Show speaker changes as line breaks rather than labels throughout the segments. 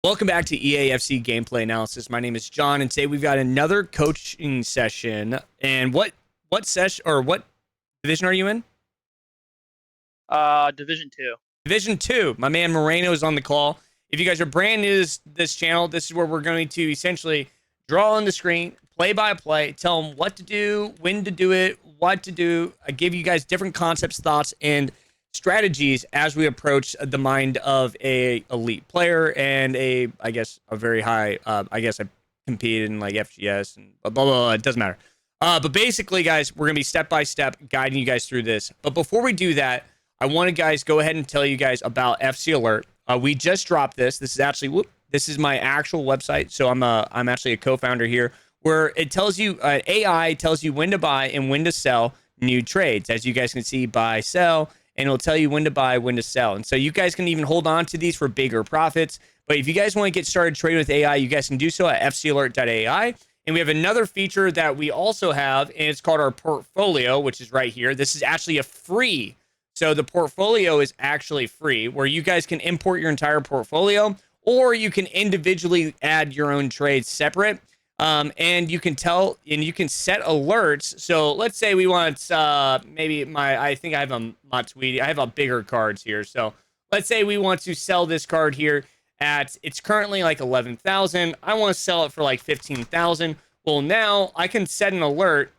Welcome back to EAFC Gameplay Analysis. My name is John, and today we've got another coaching session. And what session or what division are you in?
Division 2.
Division 2. My man Moreno is on the call. If you guys are brand new to this channel, this is where we're going to essentially draw on the screen, play by play, tell them what to do, when to do it, what to do. I give you guys different concepts, thoughts, and strategies as we approach the mind of a elite player and a very high I competed in like FGS and blah blah blah. It doesn't matter. But basically, guys, we're gonna be step by step guiding you guys through this. But before we do that, I want to guys go ahead and tell you guys about FUTalert. We just dropped this. This is actually this is my actual website. So I'm actually a co-founder here, where it tells you AI tells you when to buy and when to sell new trades. As you guys can see, buy, sell, and it'll tell you when to buy, when to sell. And so you guys can even hold on to these for bigger profits. But if you guys want to get started trading with AI, you guys can do so at FCalert.ai. And we have another feature that we also have, and it's called our portfolio, which is right here. This is actually a free. So the portfolio is actually free, where you guys can import your entire portfolio, or you can individually add your own trades separate. And you can set alerts. So let's say we want maybe I think I have a Matuidi. I have a bigger cards here. So let's say we want to sell this card here it's currently like 11,000. I want to sell it for like 15,000. Well, now I can set an alert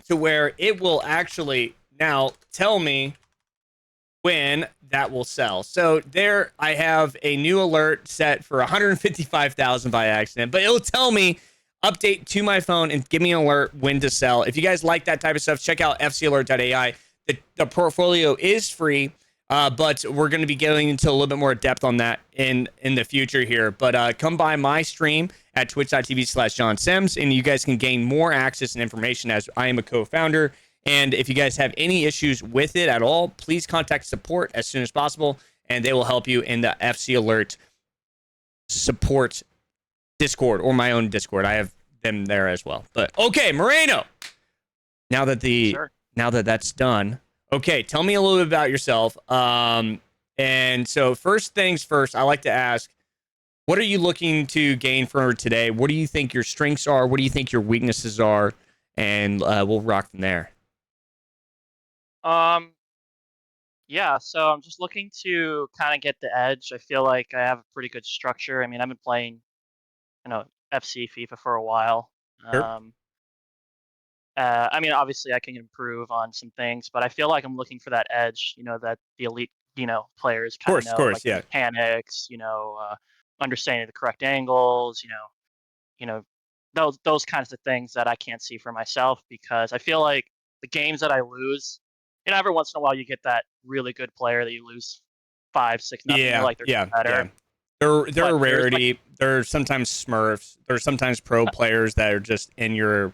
to where it will actually now tell me when that will sell. So there I have a new alert set for 155,000 by accident, but it'll tell me update to my phone and give me an alert when to sell. If you guys like that type of stuff, check out FCalert.ai. The portfolio is free, but we're going to be getting into a little bit more depth on that in the future here. But come by my stream at twitch.tv/JohnSims, and you guys can gain more access and information as I am a co-founder. And if you guys have any issues with it at all, please contact support as soon as possible, and they will help you in the FCalert support Discord or my own Discord. I have them there as well. But okay, Moreno. Now that that's done, okay, tell me a little bit about yourself. And so first things first, I like to ask, what are you looking to gain from today? What do you think your strengths are? What do you think your weaknesses are? And we'll rock from there.
Yeah, so I'm just looking to kind of get the edge. I feel like I have a pretty good structure. I mean, I've been playing, FC, FIFA for a while.
Sure.
I mean, obviously I can improve on some things, but I feel like I'm looking for that edge, that the elite, players kind of know,
Of course,
like the
yeah.
mechanics, understanding the correct angles, those kinds of things that I can't see for myself, because I feel like the games that I lose, every once in a while you get that really good player that you lose 5-6-0.
Yeah,
Like they're better.
They're a rarity. They're sometimes Smurfs. There's sometimes pro players that are just in your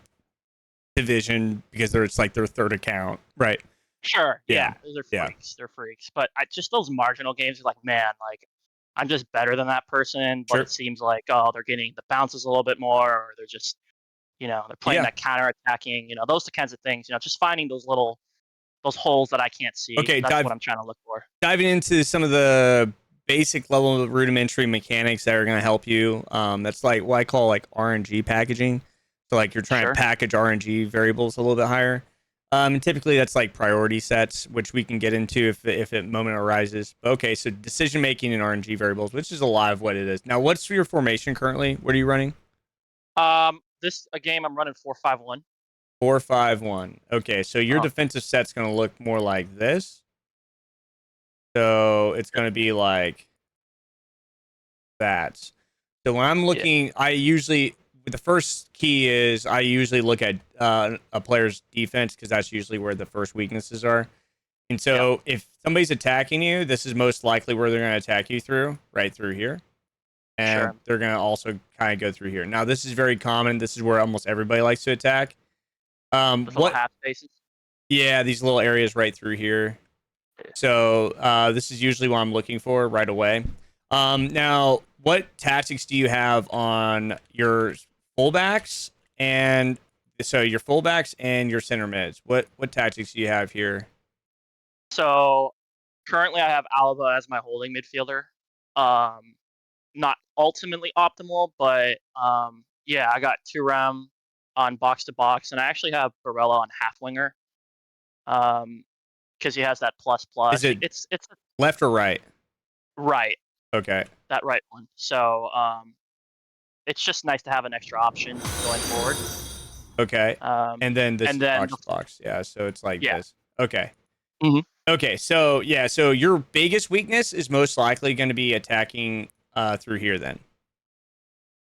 division because it's like their third account, right?
Sure, yeah, they're freaks. They're freaks. But just those marginal games, you're like, man, like I'm just better than that person. But it seems like, oh, they're getting the bounces a little bit more, or they're just, they're playing that counter attacking. Those kinds of things. Just finding those holes that I can't see.
Okay,
that's what I'm trying to look for.
Diving into some of the basic level of rudimentary mechanics that are going to help you. That's like what I call like RNG packaging. So like you're trying to package RNG variables a little bit higher. And typically that's like priority sets, which we can get into if a moment arises. Okay, so decision making and RNG variables, which is a lot of what it is. Now, what's your formation currently? What are you running?
This game I'm running 4-5-1.
4-5-1. Okay, so your defensive set's going to look more like this. So it's going to be like that. So when I'm looking, the first key is I usually look at a player's defense, because that's usually where the first weaknesses are. And so if somebody's attacking you, this is most likely where they're going to attack you through, right through here. And they're going to also kind of go through here. Now, this is very common. This is where almost everybody likes to attack.
What half spaces?
Yeah, these little areas right through here. So this is usually what I'm looking for right away. Now, what tactics do you have on your fullbacks and your fullbacks and your center mids? What tactics do you have here?
So currently I have Alba as my holding midfielder. not ultimately optimal, but yeah, I got Thuram on box to box, and I actually have Barella on half winger, because he has that plus
Is
plus.
it
It's
left or right?
right,
Okay.
that right one. So it's just nice to have an extra option going forward.
Okay. And then this
And
is
then
box to box. Yeah. So it's like
yeah,
this. Okay.
hmm
Okay. So yeah. So your biggest weakness is most likely going to be attacking through here then.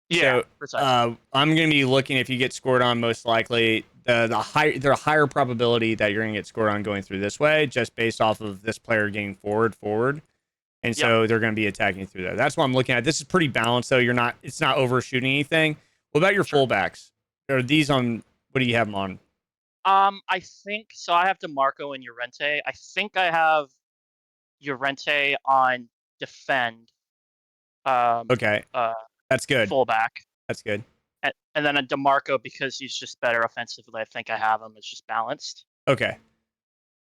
yeah,
So
precisely.
I'm going to be looking if you get scored on. Most likely, the higher probability that you're going to get scored on going through this way, just based off of this player getting forward, and
Yep,
so they're going to be attacking through there. That's what I'm looking at. This is pretty balanced, though. It's not overshooting anything. What about your
sure.
fullbacks? Are these on? What do you have them on?
I think so. I have DeMarco and Llorente. I think I have Llorente on defend, um,
Okay,
uh,
that's good.
fullback,
That's good.
and then a DeMarco because he's just better offensively. I think I have him as just balanced.
Okay.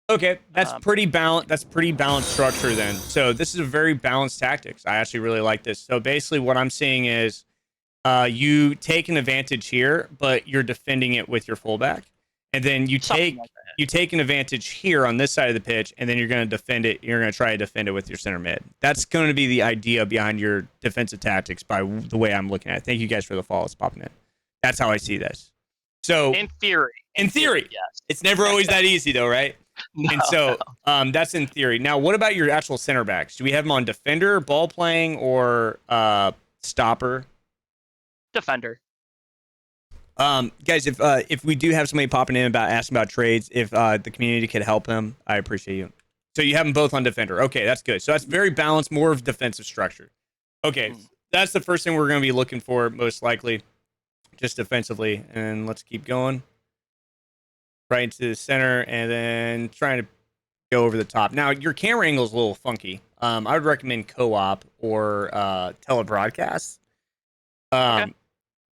Okay, that's
Um,
pretty balanced. That's pretty balanced structure then. So this is a very balanced tactics. I actually really like this. So basically, what I'm seeing is, you take an advantage here, but you're defending it with your fullback, and then
something like that.
you take an advantage here on this side of the pitch, and then you're going to defend it. You're going to try to defend it with your center mid. That's going to be the idea behind your defensive tactics. By the way I'm looking at it. Thank you guys for the follows popping in. That's how I see this. So
In theory.
in theory,
yes.
it's never always that easy though, right?
No,
And so
no.
that's in theory. Now, what about your actual center backs? Do we have them on defender, ball playing, or stopper?
Defender.
Guys, if we do have somebody popping in about asking about trades, if the community could help them, I appreciate you. So you have them both on defender. Okay, that's good. So that's very balanced, more of defensive structure. Okay, that's the first thing we're going to be looking for, most likely, just defensively. And let's keep going right into the center, and then trying to go over the top. Now, your camera angle is a little funky. I would recommend co-op or telebroadcast.
Okay.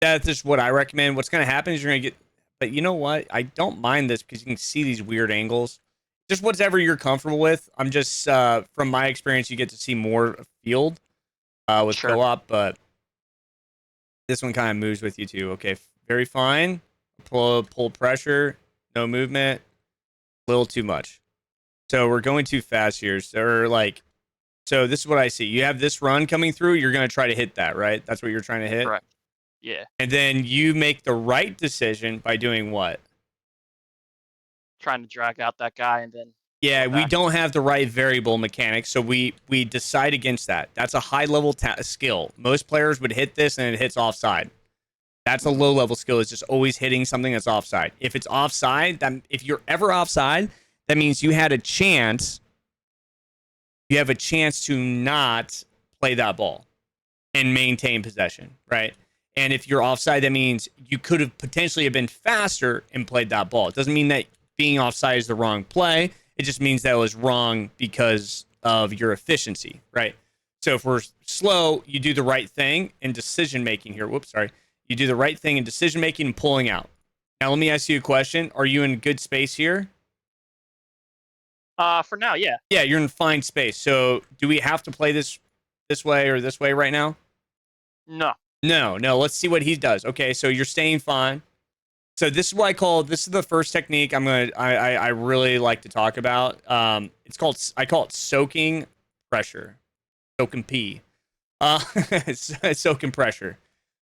That's just what I recommend. What's going to happen is you're going to get, but you know what? I don't mind this because you can see these weird angles. Just whatever you're comfortable with. I'm just, from my experience, you get to see more field with
Sure.
co-op, but this one kind of moves with you too. Okay, very fine. Pull pressure, no movement, a little too much. So we're going too fast here. So this is what I see. You have this run coming through. You're going to try to hit that, right? That's what you're trying to hit.
Correct. Yeah.
And then you make the right decision by doing what?
Trying to drag out that guy and then.
Yeah, we don't have the right variable mechanics, so we decide against that. That's a high level skill. Most players would hit this and it hits offside. That's a low level skill. It's just always hitting something that's offside. If it's offside, if you're ever offside, that means you had a chance. You have a chance to not play that ball and maintain possession, right? And if you're offside, that means you could have potentially have been faster and played that ball. It doesn't mean that being offside is the wrong play. It just means that it was wrong because of your efficiency, right? So if we're slow, you do the right thing in decision making here. Whoops, sorry. You do the right thing in decision making and pulling out. Now, let me ask you a question. Are you in good space here?
For now, yeah.
Yeah, you're in fine space. So do we have to play this way or this way right now?
No.
No. Let's see what he does. Okay, so you're staying fine. So this is what this is the first technique I really like to talk about. I call it soaking pressure. Soaking P. Soaking pressure.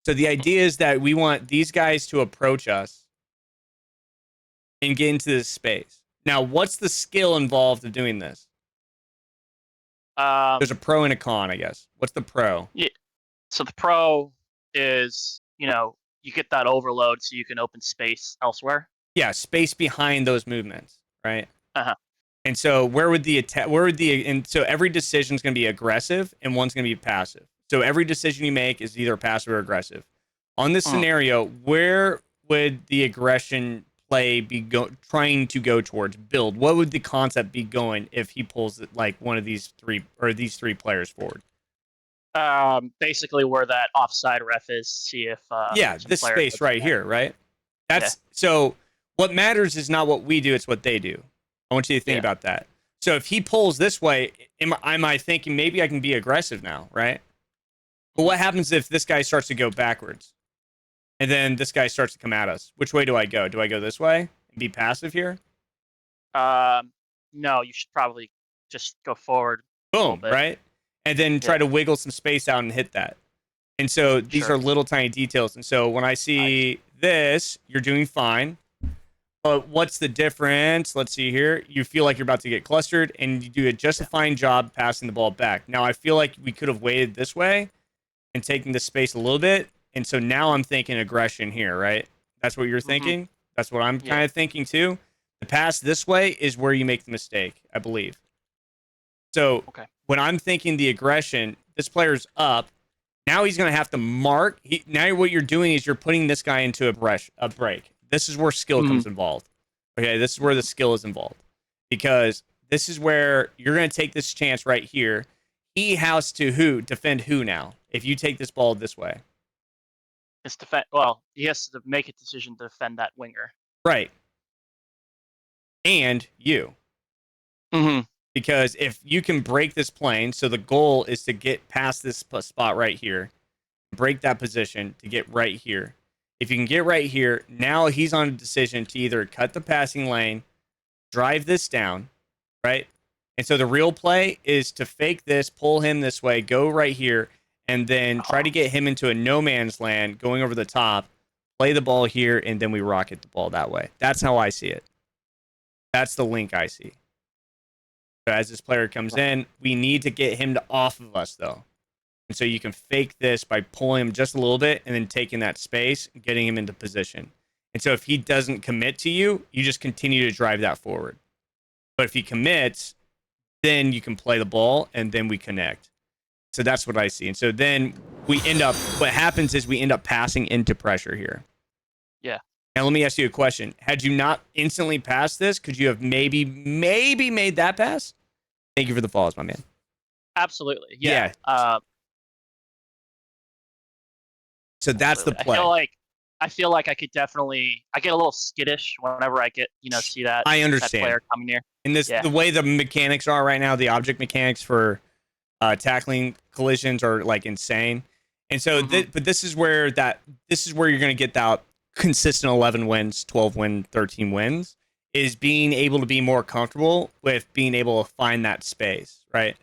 So the idea is that we want these guys to approach us and get into this space. Now, what's the skill involved of doing this? There's a pro and a con, I guess. What's the pro?
Yeah. So the pro is, you get that overload so you can open space elsewhere.
Yeah, space behind those movements, right?
Uh-huh.
And so so every decision is going to be aggressive and one's going to be passive. So every decision you make is either passive or aggressive. On this scenario, where would the aggression play be trying to go towards? Build. What would the concept be going if he pulls like one of these three players forward?
Basically where that offside ref is, see if
this space right here, right? So what matters is not what we do, it's what they do. I want you to think about that. So if he pulls this way, am I thinking maybe I can be aggressive now, right? But what happens if this guy starts to go backwards? And then this guy starts to come at us. Which way do I go? Do I go this way and be passive here?
No, you should probably just go forward.
Boom, right? And then try to wiggle some space out and hit that. And so these are little tiny details. And so when I see this, you're doing fine. But what's the difference? Let's see here. You feel like you're about to get clustered, and you do just a fine job passing the ball back. Now, I feel like we could have waited this way and taken the space a little bit. And so now I'm thinking aggression here, right? That's what you're thinking? That's what I'm kind of thinking too. The pass this way is where you make the mistake, I believe. So when I'm thinking the aggression, this player's up. Now he's going to have to mark. Now what you're doing is you're putting this guy into a break. This is where skill comes involved. Okay, this is where the skill is involved. Because this is where you're going to take this chance right here. He has to defend who now? If you take this ball this way.
Well, he has to make a decision to defend that winger.
Right. And you. Because if you can break this plane, so the goal is to get past this spot right here, break that position to get right here. If you can get right here, now he's on a decision to either cut the passing lane, drive this down, right? And so the real play is to fake this, pull him this way, go right here, and then try to get him into a no man's land, going over the top, play the ball here, and then we rocket the ball that way. That's how I see it. That's the link I see. So as this player comes in, we need to get him to off of us, though. And so you can fake this by pulling him just a little bit and then taking that space and getting him into position. And so if he doesn't commit to you, you just continue to drive that forward. But if he commits, then you can play the ball and then we connect. So that's what I see. And so then what happens is we end up passing into pressure here.
Yeah.
Now let me ask you a question. Had you not instantly passed this, could you have maybe made that pass? Thank you for the follows, my man.
Absolutely. Yeah.
So that's the play.
I feel like I could definitely. I get a little skittish whenever I get see that.
I understand.
That player coming near.
And the way the mechanics are right now, the object mechanics for tackling collisions are like insane. And so, but this is where you're going to get that consistent 11 wins, 12 wins, 13 wins. Is being able to be more comfortable with being able to find that space, right?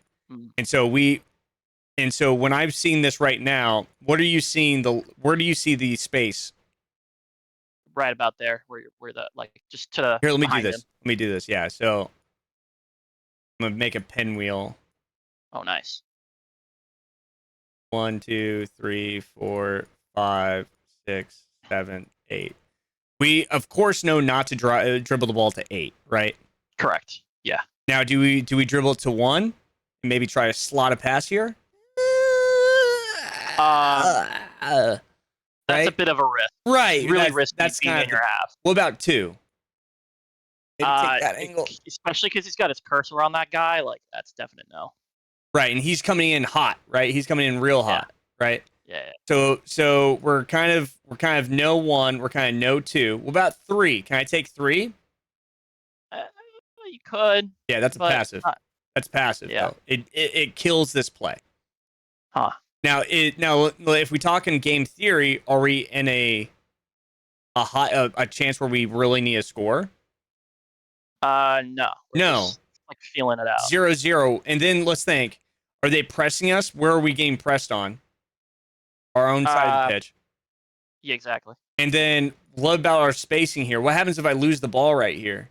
And so when I've seen this right now, what are you seeing? Where do you see the space?
Right about there, where the just to the.
Here, let me do this. Let me do this. Yeah. So I'm gonna make a pinwheel.
Oh, nice.
1, 2, 3, 4, 5, 6, 7, 8. We of course know not to dribble the ball to 8, right?
Correct. Yeah.
Now, do we dribble it to 1 and maybe try to slot a pass here?
That's a bit of a risk.
Right.
Really risky
that's
being in your half.
What about 2? Maybe take that angle.
Especially because he's got his cursor on that guy. Like, that's definite no.
Right, and he's coming in hot, right? He's coming in real hot, right?
Yeah.
So we're kind of no 1, we're kind of no 2. What about 3? Can I take 3?
You could.
Yeah, that's passive. That's passive.
Yeah.
Though. It kills this play.
Huh.
Now if we talk in game theory, are we in a chance where we really need a score?
No.
No.
Like feeling it out.
0-0, and then let's think: are they pressing us? Where are we getting pressed on? Our own side of the pitch.
Yeah, exactly.
And then what about our spacing here? What happens if I lose the ball right here?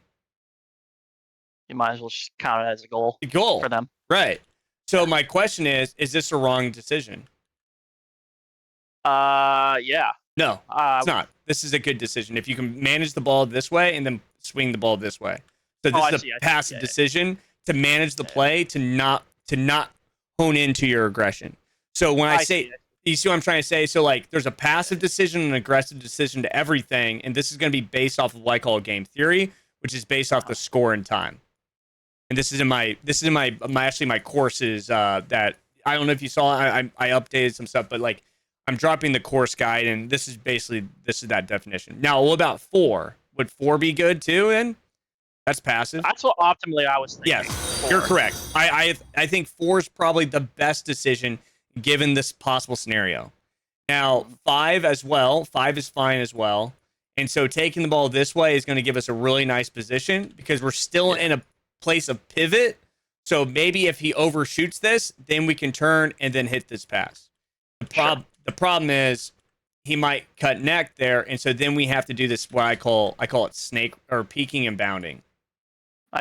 You might as well just count it as a goal.
A goal
for them,
right? So my question is this a wrong decision?
Yeah.
No, it's not. This is a good decision. If you can manage the ball this way and then swing the ball this way. So this is a passive decision to manage the play, to not hone into your aggression. So when I say, you see what I'm trying to say? So like there's a passive decision and an aggressive decision to everything, and this is going to be based off of what I call game theory, which is based off the score and time. And this is in my courses that I don't know if you saw. I updated some stuff, but like I'm dropping the course guide, and this is that definition. Now, what about 4? Would 4 be good too? Then that's passive.
That's what optimally I was thinking.
Yes, 4. You're correct. I think 4 is probably the best decision given this possible scenario. Now, 5 as well. 5 is fine as well. And so taking the ball this way is going to give us a really nice position because we're still in a place of pivot. So maybe if he overshoots this, then we can turn and then hit this pass. The problem is he might cut neck there, and so then we have to do this what I call it snake or peeking and bounding.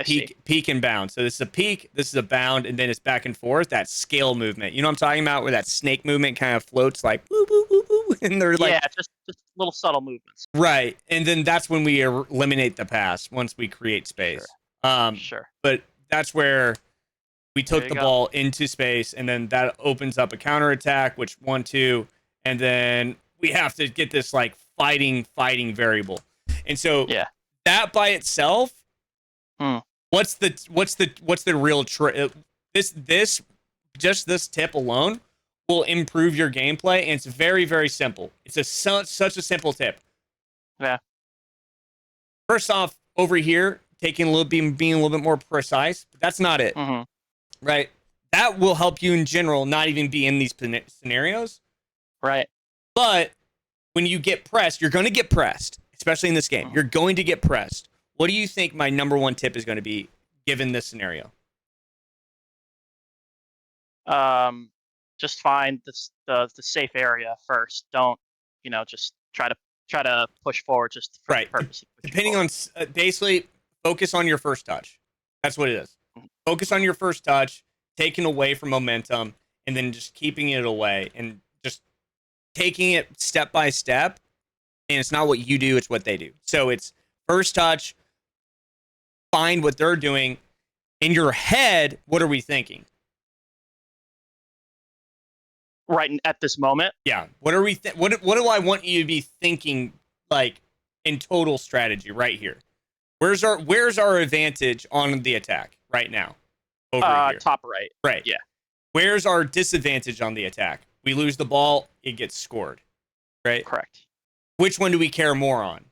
Peek and bound. So this is a peek, this is a bound, and then it's back and forth. That scale movement. You know what I'm talking about? Where that snake movement kind of floats like woo, woo, woo, woo, and they're like
just little subtle movements.
Right. And then that's when we eliminate the pass once we create space.
Sure.
But that's where we took the ball into space, and then that opens up a counterattack, which 1-2, and then we have to get this like fighting variable. And so that by itself, what's the real trick? This tip alone will improve your gameplay, and it's very, very simple. It's such a simple tip.
Yeah.
First off, over here, being a little bit more precise, but that's not it. Right? That will help you in general not even be in these scenarios.
Right.
But when you get pressed, you're going to get pressed, especially in this game. You're going to get pressed. What do you think my number one tip is going to be given this scenario?
Just find the safe area first. Don't, just try to push forward just for the purpose of
depending on basically focus on your first touch. That's what it is. Focus on your first touch, taking away from momentum, and then just keeping it away and just taking it step by step. And it's not what you do, it's what they do. So it's first touch, find what they're doing. In your head, what are we thinking?
Right at this moment?
Yeah. What are we what do I want you to be thinking like in total strategy right here? Where's our advantage on the attack right now? Over here.
Top right.
Right.
Yeah.
Where's our disadvantage on the attack? We lose the ball, it gets scored. Right?
Correct.
Which one do we care more on?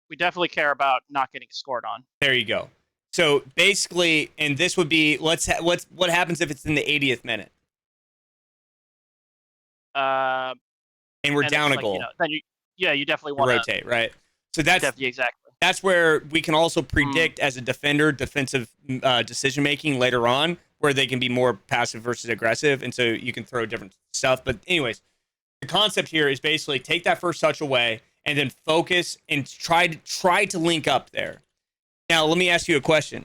We definitely care about not getting scored on.
There you go. So basically, and this would be what happens if it's in the 80th minute?
And
we're down a goal.
Then you definitely want to
rotate, right? So that's
exactly.
That's where we can also predict as a defender defensive decision making later on, where they can be more passive versus aggressive, and so you can throw different stuff. But anyways, the concept here is basically take that first touch away and then focus and try to link up there. Now, let me ask you a question.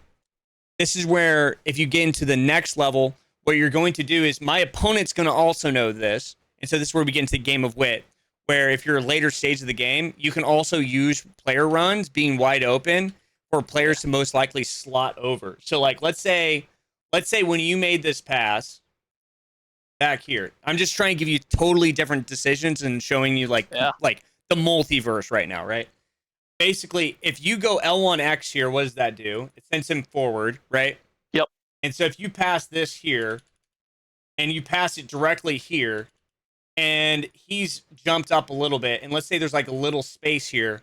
This is where if you get into the next level, what you're going to do is my opponent's going to also know this, and so this is where we get into the game of wit, where if you're a later stage of the game, you can also use player runs being wide open for players to most likely slot over. So like, let's say when you made this pass back here, I'm just trying to give you totally different decisions and showing you like the multiverse right now, right? Basically, if you go L1X here, what does that do? It sends him forward, right?
Yep.
And so if you pass this here and you pass it directly here, and he's jumped up a little bit, and let's say there's like a little space here,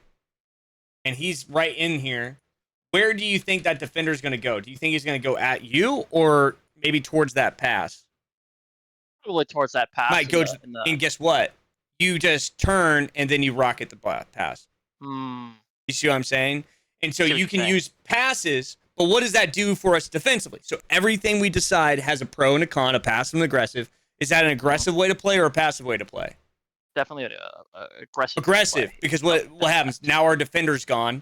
and he's right in here, where do you think that defender's going to go? Do you think he's going to go at you or maybe towards that pass?
Probably towards that pass.
Might go, and guess what? You just turn, and then you rocket the pass. You see what I'm saying? And so you can use passes, but what does that do for us defensively? So everything we decide has a pro and a con, a passive and aggressive. Is that an aggressive way to play or a passive way to play?
Definitely aggressive.
Aggressive, because what happens? Now our defender's gone,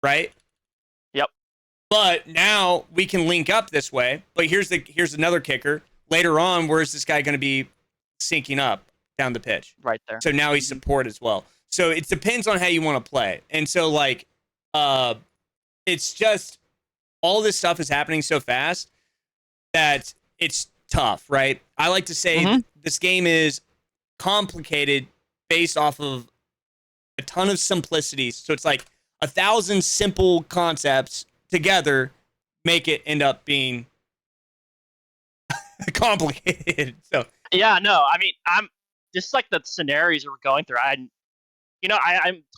right?
Yep.
But now we can link up this way. But here's another kicker. Later on, where's this guy going to be syncing up down the pitch?
Right there.
So now he's support as well. So it depends on how you want to play. And so like, it's just all this stuff is happening so fast that it's tough, right? I like to say this game is complicated based off of a ton of simplicities. So it's like 1,000 simple concepts together make it end up being complicated. So
yeah, no, I mean, I'm just like the scenarios we're going through. I'm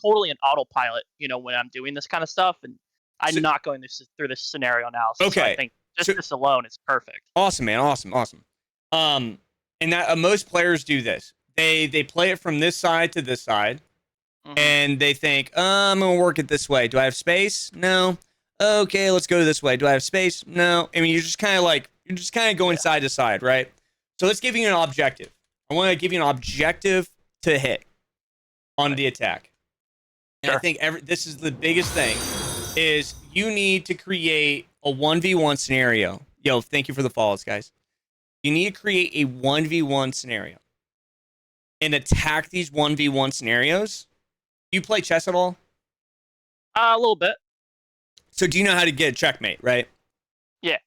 totally an autopilot, when I'm doing this kind of stuff, and I'm not going through this scenario analysis.
Okay.
So I think just this alone is perfect.
Awesome, man. Awesome. And that most players do this. They play it from this side to this side, and they think, I'm gonna work it this way. Do I have space? No. Okay, let's go this way. Do I have space? No. I mean, you're just kind of going side to side, right? So let's give you an objective. I want to give you an objective to hit on the attack. And I think this is the biggest thing is you need to create a 1v1 scenario. Yo, thank you for the follows, guys. You need to create a 1v1 scenario and attack these 1v1 scenarios. Do you play chess at all?
A little bit.
So do you know how to get a checkmate, right?
Yeah.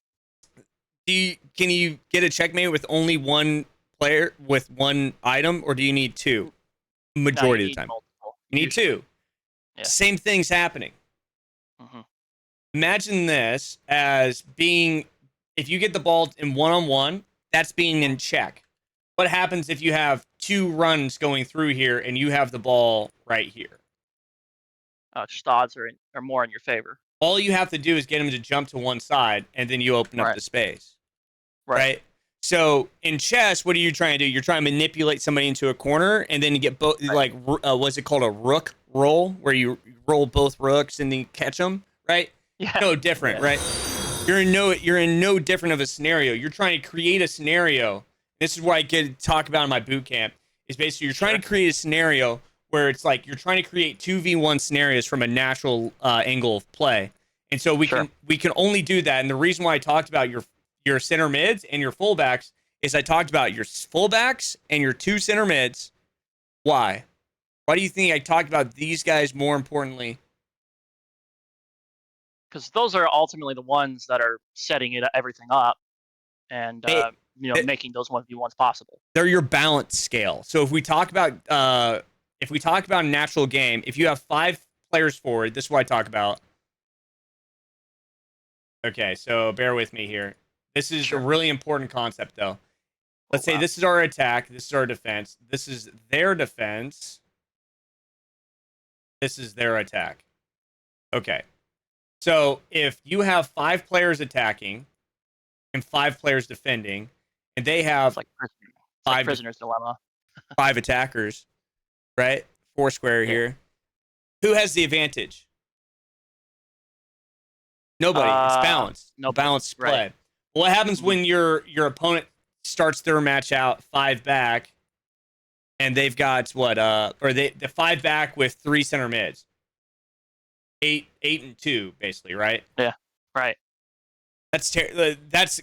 Can you get a checkmate with only one player with one item, or do you need two? Majority of the time.
Multiple.
You need two. Yeah. Same thing's happening. Imagine this as being, if you get the ball in one-on-one, that's being in check. What happens if you have two runs going through here and you have the ball right here?
Just odds are more in your favor.
All you have to do is get him to jump to one side, and then you open up the space. Right? So in chess, what are you trying to do? You're trying to manipulate somebody into a corner, and then you get both, like, what's it called, a rook roll, where you roll both rooks and then catch them, right?
Yeah.
No different, right? You're in no different of a scenario. You're trying to create a scenario. This is what I get to talk about in my boot camp. Is basically you're trying to create a scenario where it's like you're trying to create 2v1 scenarios from a natural angle of play. And so we can only do that. And the reason why I talked about your center mids and your fullbacks is I talked about your fullbacks and your two center mids. Why? Why do you think I talked about these guys more importantly?
Because those are ultimately the ones that are setting everything up and making those 1v1s possible.
They're your balance scale. So if we talk about a natural game, if you have 5 players forward, this is what I talk about. Okay, so bear with me here. This is a really important concept, though. Let's say this is our attack. This is our defense. This is their defense. This is their attack. Okay. So if you have 5 players attacking and 5 players defending, and they have
prisoner's dilemma.
5 attackers, right? 4 square here. Who has the advantage? Nobody. It's balanced. No balanced play. Right. What happens when your opponent starts their match out 5 back, and they've got the 5 back with 3 center mids, 8 and 2 basically, right?
Yeah, right.
That's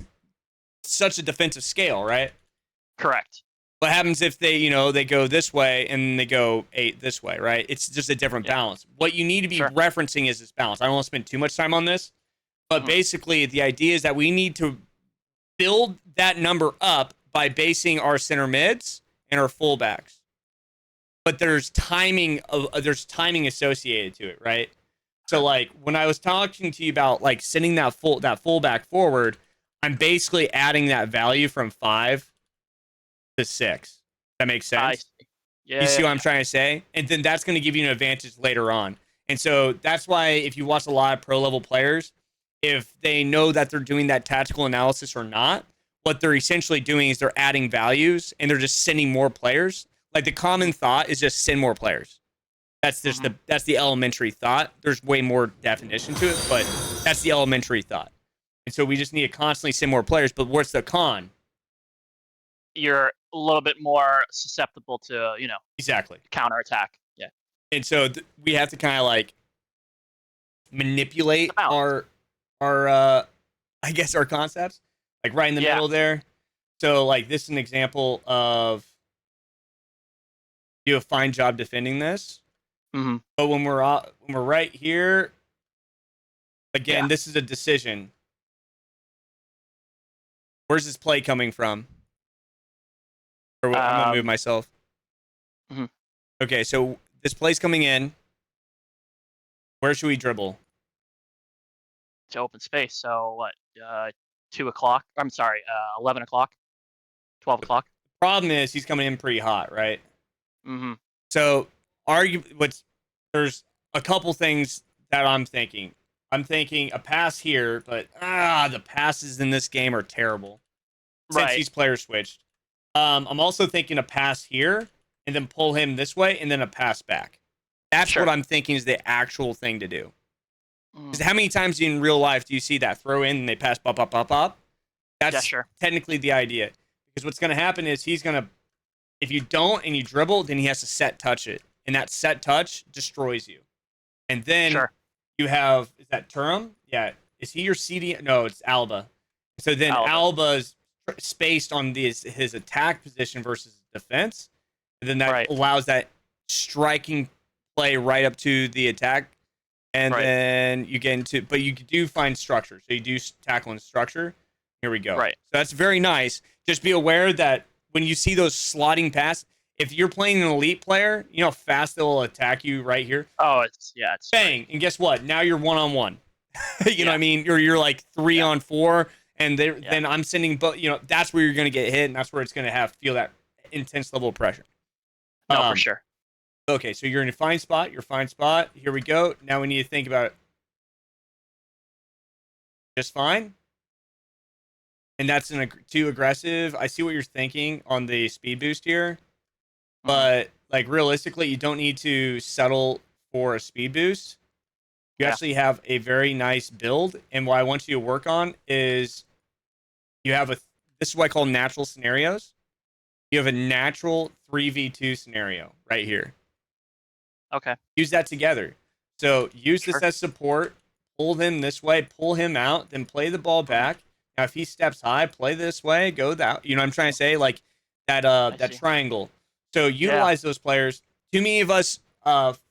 such a defensive scale, right?
Correct.
What happens if they go this way and they go 8 this way, right? It's just a different balance. What you need to be referencing is this balance. I don't want to spend too much time on this, but basically the idea is that we need to build that number up by basing our center mids and our fullbacks. But there's timing associated to it, right? So like when I was talking to you about like sending that fullback forward, I'm basically adding that value from 5 to 6. That makes sense? You see what I'm trying to say? And then that's going to give you an advantage later on. And so that's why if you watch a lot of pro level players, if they know that they're doing that tactical analysis or not, what they're essentially doing is they're adding values and they're just sending more players. Like the common thought is just send more players. That's just that's the elementary thought. There's way more definition to it, but that's the elementary thought. And so we just need to constantly send more players. But what's the con?
You're a little bit more susceptible to, counterattack. Yeah.
And so we have to kind of like manipulate our I guess our concepts, like right in the middle there. So like this is an example of you do a fine job defending this. But when we're right here, again, this is a decision. Where's this play coming from? Or I'm gonna move myself. Okay, so this play's coming in. Where should we dribble?
To open space. So what? 2 o'clock. I'm sorry. 11 o'clock. 12 o'clock.
Problem is he's coming in pretty hot, right? So there's a couple things that I'm thinking. I'm thinking a pass here, but the passes in this game are terrible since these players switched. I'm also thinking a pass here and then pull him this way and then a pass back. That's what I'm thinking is the actual thing to do. Because how many times in real life do you see that throw in and they pass pop, pop, pop, pop? That's technically the idea. Because what's going to happen is he's going to, if you don't and you dribble, then he has to set touch it. And that set touch destroys you. And then you have, is that Turam? Yeah. Is he your CD? No, it's Alba. So then Alba's spaced on his attack position versus defense. And then that allows that striking play right up to the attack. And then you get into, but you do find structure. So you do tackle in structure. Here we go. So that's very nice. Just be aware that when you see those slotting passes, if you're playing an elite player, you know how fast they'll attack you right here.
Oh, it's
bang. And guess what? Now you're 1-on-1. You know what I mean? You're like 3-on-4. And then I'm sending, you know, that's where you're going to get hit. And that's where it's going to feel that intense level of pressure.
No, for sure.
Okay, so you're in a fine spot. You're a fine spot. Here we go. Now we need to think about it. Just fine. And that's too aggressive. I see what you're thinking on the speed boost here. But, like, realistically, you don't need to settle for a speed boost. You actually have a very nice build. And what I want you to work on is you have this is what I call natural scenarios. You have a natural 3v2 scenario right here.
Okay.
Use that together. So use this as support. Pull him this way. Pull him out. Then play the ball back. Now, if he steps high, play this way. Go that. You know what I'm trying to say? Like that triangle. So utilize those players. Too many of us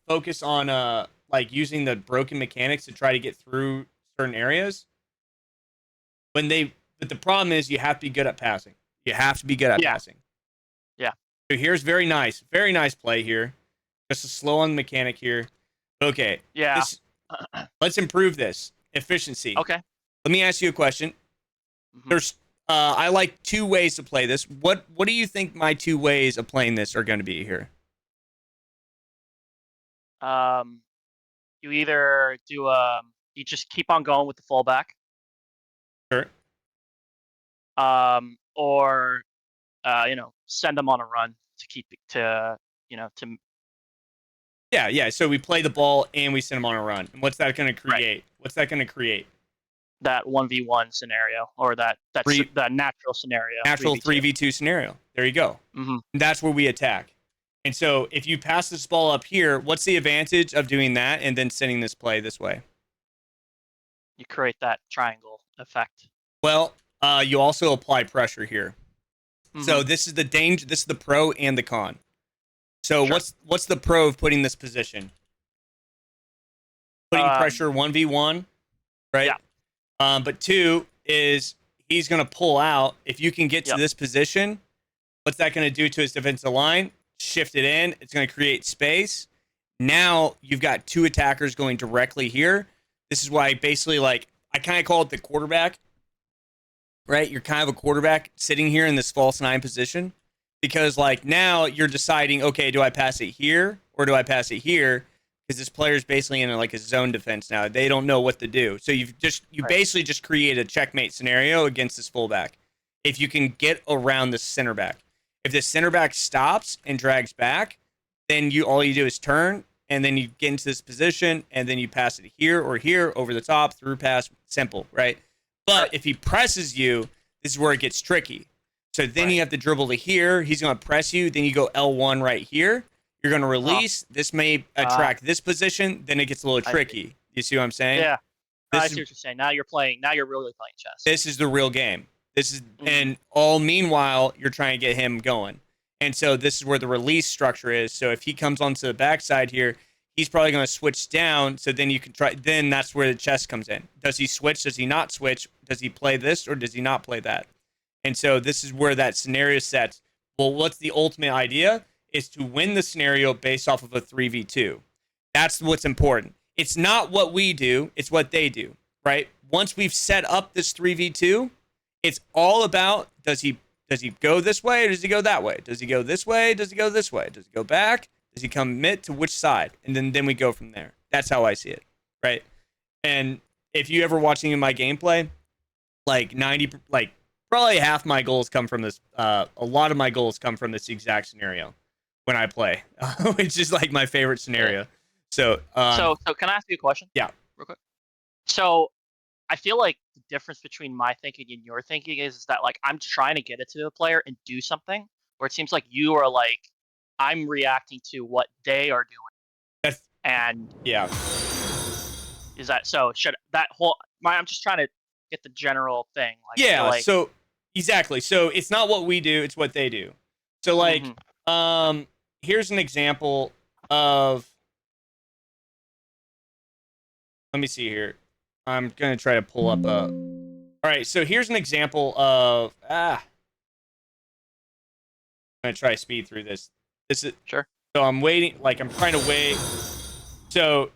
focus on like using the broken mechanics to try to get through certain areas. But the problem is you have to be good at passing. You have to be good at passing.
Yeah.
So here's very nice play here. Just a slow on the mechanic here. Okay.
Yeah.
Let's improve this efficiency.
Okay.
Let me ask you a question. There's I like 2 ways to play this. What do you think my 2 ways of playing this are going to be here?
You either do you just keep on going with the fullback.
Sure.
Or you know, send them on a run to keep to you know to.
Yeah. So we play the ball and we send them on a run. And what's that going to create? What's that going to create?
That 1v1 scenario, or that natural scenario.
Natural 3v2 scenario. There you go. And that's where we attack. And so if you pass this ball up here, what's the advantage of doing that and then sending this play this way?
You create that triangle effect.
Well, you also apply pressure here. So this is the danger. This is the pro and the con. So what's the pro of putting this position? Putting pressure 1v1, right?
Yeah.
But 2 is he's going to pull out. If you can get to this position, what's that going to do to his defensive line? Shift it in. It's going to create space. Now you've got 2 attackers going directly here. This is why basically, like, I kind of call it the quarterback, right? You're kind of a quarterback sitting here in this false 9 position because, like, now you're deciding, okay, do I pass it here or do I pass it here? Because this player's basically in a zone defense now. They don't know what to do. So you basically just create a checkmate scenario against this fullback. If you can get around the center back. If the center back stops and drags back, then all you do is turn, and then you get into this position, and then you pass it here or here, over the top, through pass, simple, right? But if he presses you, this is where it gets tricky. So then you have to dribble to here. He's going to press you. Then you go L1 right here. You're going to release. This may attract this position. Then it gets a little tricky. You see what I'm saying?
Yeah. I see what you're saying. Now you're really playing chess.
This is the real game. This is, and all meanwhile, you're trying to get him going. And so this is where the release structure is. So if he comes onto the backside here, he's probably going to switch down. So then you can try, then that's where the chess comes in. Does he switch? Does he not switch? Does he play this or does he not play that? And so this is where that scenario sets. Well, what's the ultimate idea? Is to win the scenario based off of a 3v2. That's what's important. It's not what we do, it's what they do, right? Once we've set up this 3v2, it's all about does he go this way or does he go that way? Does he go this way? Does he go this way? Does he go back? Does he commit to which side? And then we go from there. That's how I see it, right? And if you ever watch any of my gameplay, like probably half my goals come from this. A lot of my goals come from this exact scenario when I play, which is like my favorite scenario.
Yeah.
So
can I ask you a question?
Yeah.
Real quick. So I feel like the difference between my thinking and your thinking is that like I'm trying to get it to the player and do something, where it seems like you are like I'm reacting to what they are doing. And
yeah.
Is that so? Should that whole? I'm just trying to get the general thing. Like,
Yeah.
like,
so exactly. So it's not what we do; it's what they do. So like, here's an example of. Let me see here. I'm gonna try to pull up a. All right. So here's an example of I'm gonna try to speed through this. This is
sure.
So I'm waiting. Like I'm trying to wait. So.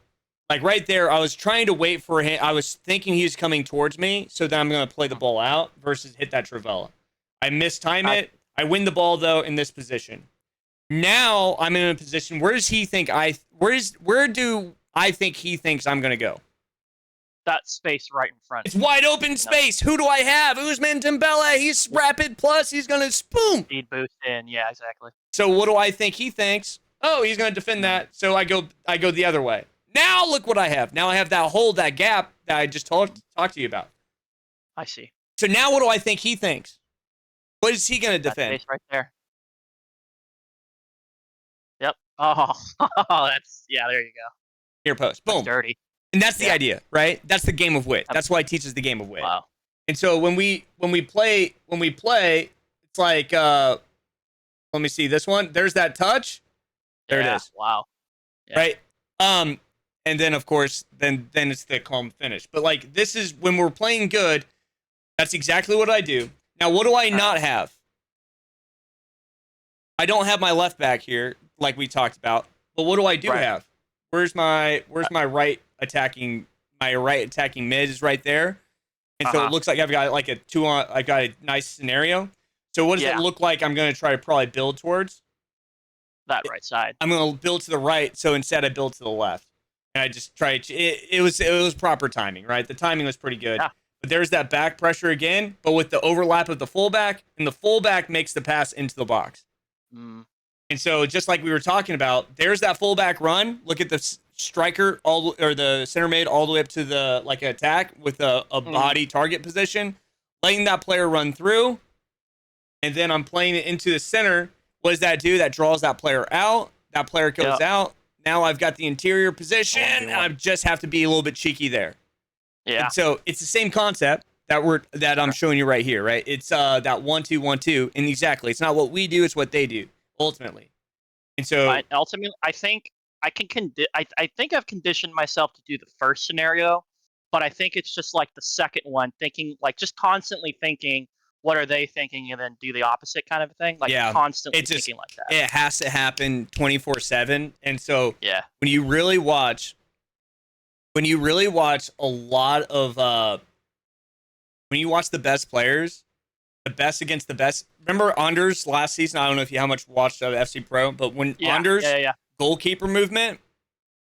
Like right there, I was trying to wait for him. I was thinking he was coming towards me, so then I'm going to play the ball out versus hit that Trivella. I mistime it. I win the ball, though, in this position. Now I'm in a position, where does he think where do I think he thinks I'm going to go?
That space right in front.
It's wide open space. Who do I have? Usman Dembele. He's rapid plus. He's going to boom.
Speed boost in. Yeah, exactly.
So what do I think he thinks? Oh, he's going to defend that. So I go the other way. Now look what I have. Now I have that hole, that gap that I just talked to you about.
I see.
So now what do I think he thinks? What is he going to defend?
That space right there. Yep. Oh, that's, yeah, there you go.
Near post. Boom.
That's dirty.
And that's the idea, right? That's the game of wit. That's why it teaches the game of wit.
Wow.
And so when we play, it's like let me see this one. There's that touch. There it is.
Wow. Yeah.
Right? And then, of course, then it's the calm finish. But, like, this is when we're playing good, that's exactly what I do. Now, what do I not have? I don't have my left back here, like we talked about. But what do I do have? Where's my right attacking mid is right there. And so it looks like I've got like I've got a nice scenario. So what does it look like I'm going to try to probably build towards?
That right side.
I'm going to build to the right, so instead I build to the left. And I just tried. It was proper timing, right? The timing was pretty good. Yeah. But there's that back pressure again, but with the overlap of the fullback, and the fullback makes the pass into the box. And so just like we were talking about, there's that fullback run. Look at the striker or the center mid all the way up to the like attack with a body target position, letting that player run through, and then I'm playing it into the center. What does that do? That draws that player out. That player goes out. Now I've got the interior position, and I just have to be a little bit cheeky there. Yeah. And so it's the same concept that I'm showing you right here, right? It's that 1-2-1-2, and exactly, it's not what we do; it's what they do ultimately. And so
ultimately, I think I think I've conditioned myself to do the first scenario, but I think it's just like the second one, thinking like just constantly thinking, what are they thinking, and then do the opposite kind of thing. Like constantly thinking like that.
It has to happen 24/7. And so when you really watch a lot of when you watch the best players, the best against the best. Remember Anders last season? I don't know if you how much watched FC Pro, but when Anders goalkeeper movement,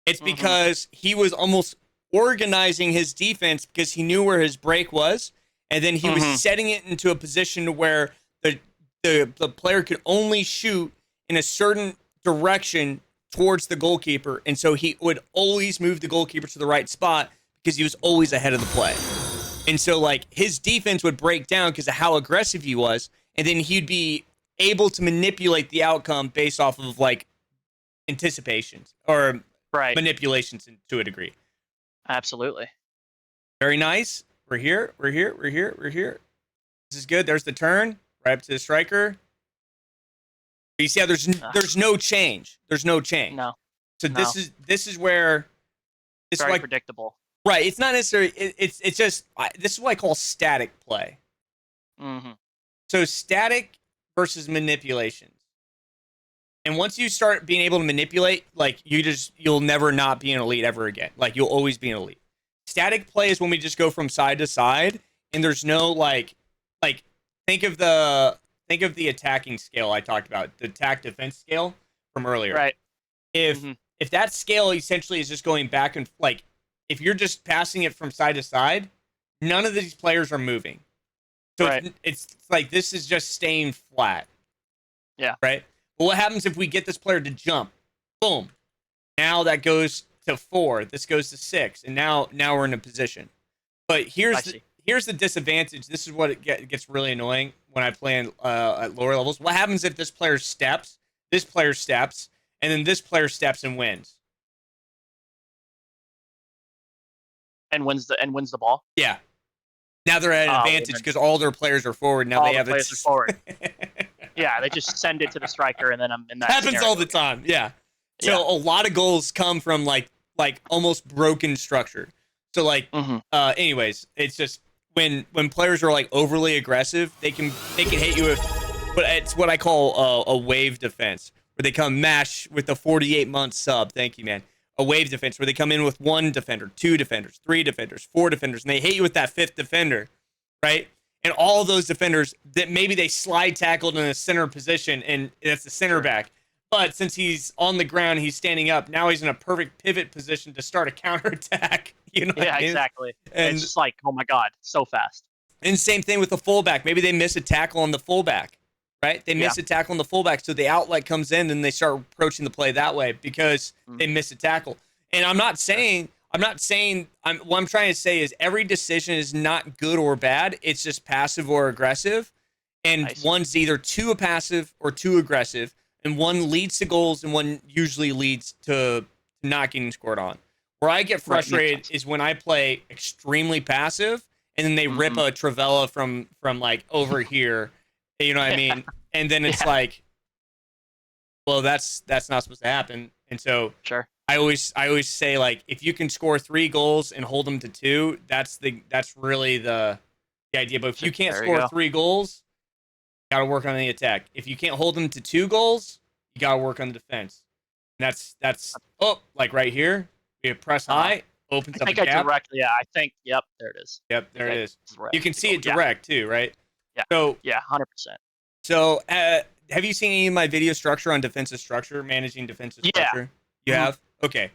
it's because he was almost organizing his defense because he knew where his break was. And then he was setting it into a position where the player could only shoot in a certain direction towards the goalkeeper. And so he would always move the goalkeeper to the right spot because he was always ahead of the play. And so, like, his defense would break down because of how aggressive he was. And then he'd be able to manipulate the outcome based off of, like, anticipations or manipulations to a degree.
Absolutely.
Very nice. We're here. This is good. There's the turn. Right up to the striker. You see how there's no change. There's no change.
No.
So this is where it's
very
like
predictable.
Right. It's not necessarily. It's just this is what I call static play. So static versus manipulations. And once you start being able to manipulate, like you'll never not be an elite ever again. Like you'll always be an elite. Static play is when we just go from side to side, and there's no like think of the attacking scale I talked about, the attack defense scale from earlier.
Right.
If that scale essentially is just going back and like if you're just passing it from side to side, none of these players are moving. So it's like this is just staying flat.
Yeah.
Right? But what happens if we get this player to jump? Boom. Now that goes to 4. This goes to 6. And now we're in a position. But here's the disadvantage. This is what it gets really annoying when I play at lower levels. What happens if this player steps, and then this player steps and wins?
And wins the ball?
Yeah. Now they're at an advantage because all their players are forward. Now they have
it. Players are forward. Yeah, they just send it to the striker, and then I'm in that.
Happens all the time. Yeah. So a lot of goals come from like almost broken structure. So anyways, it's just when players are like overly aggressive, they can hit you with, but it's what I call a wave defense, where they come mash with the 48-month sub. Thank you, man. A wave defense where they come in with 1 defender, 2 defenders, 3 defenders, 4 defenders, and they hit you with that 5th defender, right? And all of those defenders that maybe they slide tackled in a center position, and that's the center back. But since he's on the ground, he's standing up. Now he's in a perfect pivot position to start a counterattack. You know?
Yeah, exactly. And it's just like, oh my god, so fast.
And same thing with the fullback. Maybe they miss a tackle on the fullback, right? They miss a tackle on the fullback, so the outlet comes in, and they start approaching the play that way because they miss a tackle. And what I'm trying to say is every decision is not good or bad. It's just passive or aggressive, and one's either too passive or too aggressive. And one leads to goals, and one usually leads to not getting scored on. Where I get frustrated is when I play extremely passive, and then they rip a Travella from like over here. You know what I mean? And then it's like, well, that's not supposed to happen. And so I always say, like, if you can score 3 goals and hold them to 2, that's really the idea. But if you can't score 3 goals, got to work on the attack. If you can't hold them to 2 goals, you got to work on the defense. And that's like right here, we press high, opens up a gap.
I think, yep, there it is.
Yep, there it is. You can see it direct too, right?
Yeah.
So
100%.
So have you seen any of my video structure on defensive structure, managing defensive structure? You have? Okay.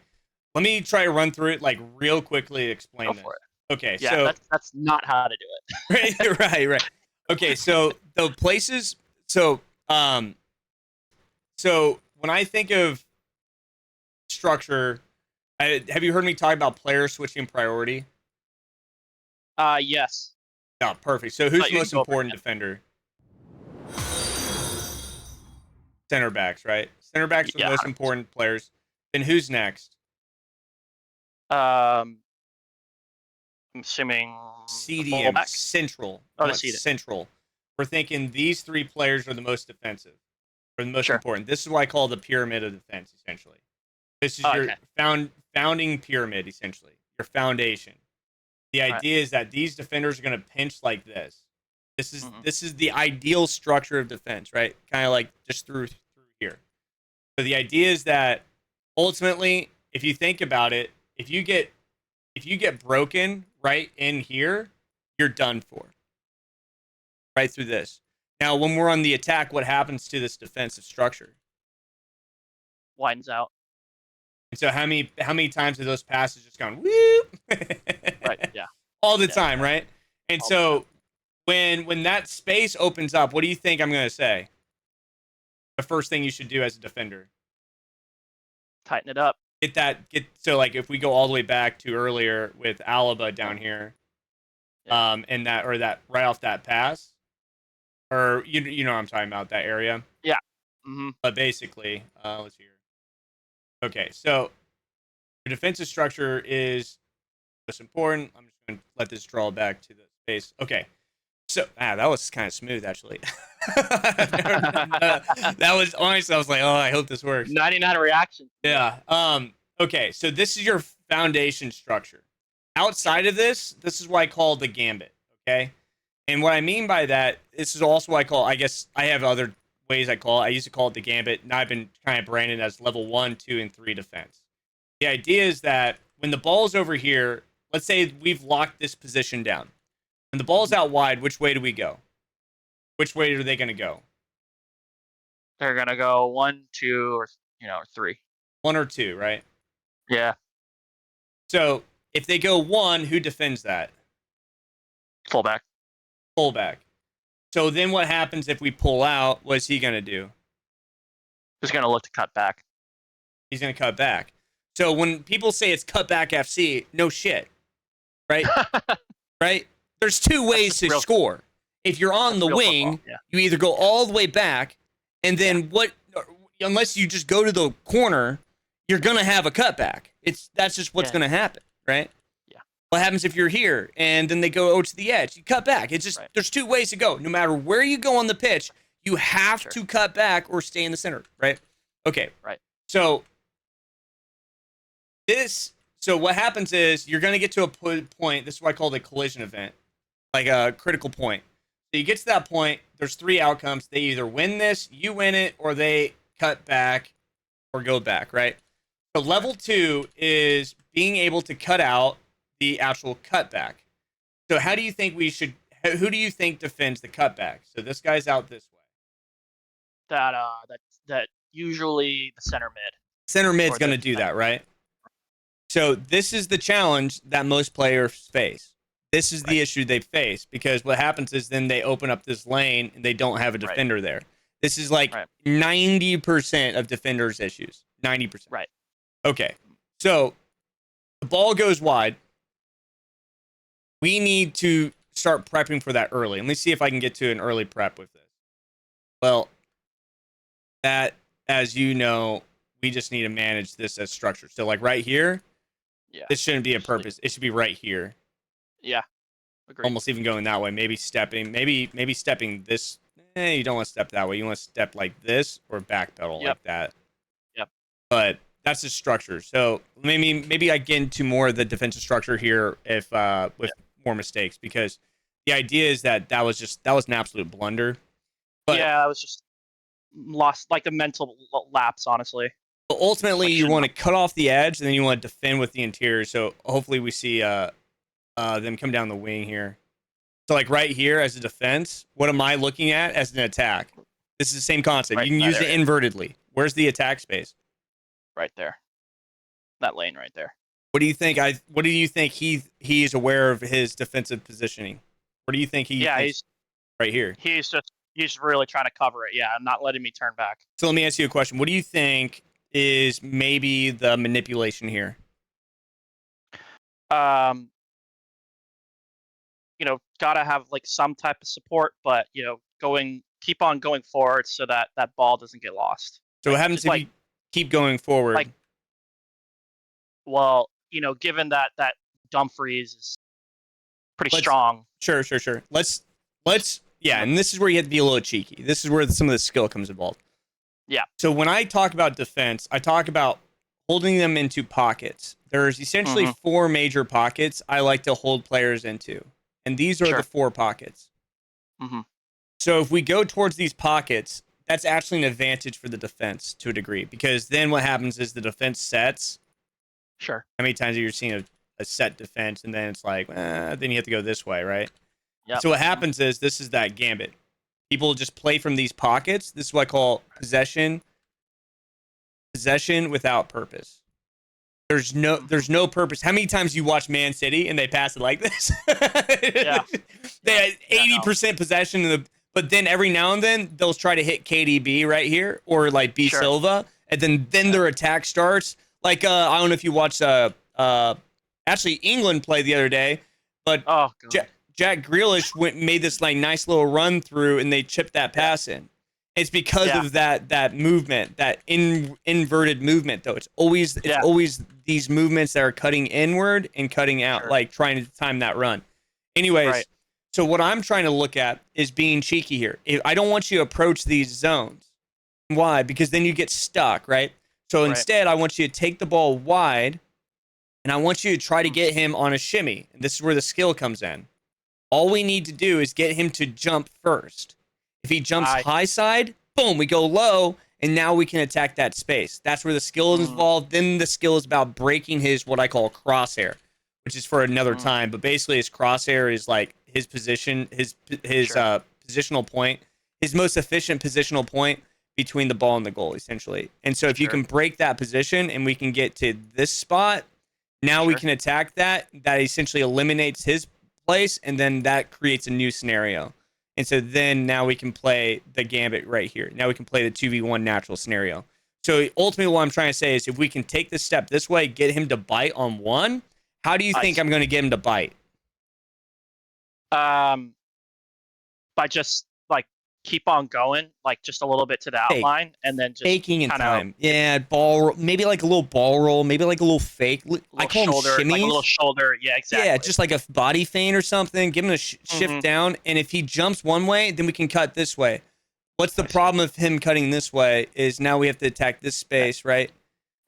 Let me try to run through it like real quickly to explain this.
For it.
Okay,
yeah,
so
that's not how to do
it. right. Okay, so the places, so when I think of structure, have you heard me talk about player switching priority?
Yes.
Oh, perfect. So who's the most important defender? Center backs, right? Center backs are the most important players. Then who's next?
I'm assuming
CDM, central.
Oh, the
central. We're thinking these 3 players are the most defensive, or the most important. This is what I call the pyramid of defense, essentially. This is your founding pyramid, essentially, your foundation. The idea is that these defenders are going to pinch like this. This is the ideal structure of defense, right? Kind of like just through here. So the idea is that ultimately, if you think about it, if you get broken right in here, you're done for. Right through this. Now, when we're on the attack, what happens to this defensive structure?
Widens out.
And so how many times have those passes just gone whoop?
Right, yeah.
All the time, right? And so when that space opens up, what do you think I'm going to say? The first thing you should do as a defender?
Tighten it up.
So like if we go all the way back to earlier with Alaba down here, and that right off that pass, or you know what I'm talking about, that area.
Yeah.
But basically, let's hear. Okay, so the defensive structure is most important. I'm just going to let this draw back to the space. Okay, so that was kind of smooth actually. That was honestly, I was like, oh, I hope this works.
99 reaction.
Yeah. Okay, so this is your foundation structure. Outside of this is what I call the gambit. Okay, and what I mean by that, this is also what I call. I guess I have other ways I call it. I used to call it the gambit. Now I've been kind of branded as level 1, 2, and 3 defense. The idea is that when the ball's over here, let's say we've locked this position down. When the ball's out wide, which way do we go? Which way are they going to go?
They're going to go 1, 2, or 3.
1 or 2, right?
Yeah.
So if they go 1, who defends that?
Fullback.
Fullback. So then what happens if we pull out? What's he going to do?
He's going to look to cut back.
He's going to cut back. So when people say it's cutback FC, no shit. Right? Right? There's 2 ways to score. If you're on the wing, you either go all the way back, and then unless you just go to the corner, you're going to have a cutback. That's just what's going to happen, right?
Yeah.
What happens if you're here, and then they go to the edge? You cut back. It's just, there's 2 ways to go. No matter where you go on the pitch, you have to cut back or stay in the center, right? Okay.
Right.
So what happens is you're going to get to a point. This is what I call the collision event, like a critical point. So you get to that point. There's 3 outcomes. They either win this, you win it, or they cut back or go back, right? So level 2 is being able to cut out the actual cutback. So how do you think who do you think defends the cutback? So this guy's out this way.
That usually the center mid.
Center mid's going to do that, right? So this is the challenge that most players face. This is the issue they face, because what happens is then they open up this lane and they don't have a defender there. This is like 90% of defenders' issues. 90%.
Right.
Okay. So the ball goes wide. We need to start prepping for that early. Let me see if I can get to an early prep with this. Well, that, as you know, we just need to manage this as structure. So like right here, this shouldn't be a purpose. It should be right here.
Yeah. Agreed.
Almost even going that way. Maybe stepping this. You don't want to step that way. You want to step like this or backpedal like that.
Yep.
But that's the structure. So maybe I get into more of the defensive structure here if with more mistakes, because the idea is that was an absolute blunder. But
yeah, I was just lost, like a mental lapse, honestly.
But ultimately, you want to cut off the edge, and then you want to defend with the interior. So hopefully we see them come down the wing here. So like right here as a defense, what am I looking at as an attack? This is the same concept. You can use it invertedly. Where's the attack space?
Right there. That lane right there.
What do you think? What do you think he is aware of his defensive positioning? What do you think he? Yeah, he's right here.
He's really trying to cover it. Yeah, not letting me turn back.
So let me ask you a question. What do you think is maybe the manipulation here?
Gotta have like some type of support, but keep on going forward so that ball doesn't get lost.
So what happens if you keep going forward?
Like, well, given that Dumfries is pretty strong.
Sure. Let's and this is where you have to be a little cheeky. This is where some of the skill comes involved.
Yeah.
So when I talk about defense, I talk about holding them into pockets. There's essentially 4 major pockets I like to hold players into. And these are the 4 pockets.
Mm-hmm.
So if we go towards these pockets, that's actually an advantage for the defense to a degree, because then what happens is the defense sets.
Sure.
How many times have you seen a set defense, and then it's like, then you have to go this way, right?
Yeah.
So what happens is this is that gambit. People just play from these pockets. This is what I call possession without purpose. There's no purpose. How many times you watch Man City and they pass it like this?
Yeah.
They had 80% possession, but then every now and then they'll try to hit KDB right here or like B Silva, and then their attack starts. Like I don't know if you watched actually England play the other day, but Jack Grealish made this like nice little run through and they chipped that pass in. It's because of that movement, that inverted movement, though. It's always these movements that are cutting inward and cutting out, like trying to time that run. Anyways, so what I'm trying to look at is being cheeky here. I don't want you to approach these zones. Why? Because then you get stuck, right? So instead, I want you to take the ball wide, and I want you to try to get him on a shimmy. And this is where the skill comes in. All we need to do is get him to jump first. If he jumps high side, boom, we go low, and now we can attack that space. That's where the skill is involved. Then the skill is about breaking his what I call crosshair, which is for another time. But basically, his crosshair is like his position, his positional point, his most efficient positional point between the ball and the goal, essentially. And so if you can break that position and we can get to this spot, Now we can attack that. That essentially eliminates his place, and then that creates a new scenario. And so then now we can play the gambit right here. Now we can play the 2v1 natural scenario. So ultimately what I'm trying to say is if we can take this step this way, get him to bite on one, how do you think I'm going to get him to bite?
By just like keep on going, like just a little bit to the outline, and then just
faking in time. Yeah, ball, maybe like a little ball roll, maybe like a little fake. I call
shoulder,
them shimmies.
like a little shoulder. Yeah, exactly.
Yeah, just like a body feint or something. Give him a shift down, and if he jumps one way, then we can cut this way. What's the problem of him cutting this way is now we have to attack this space, right?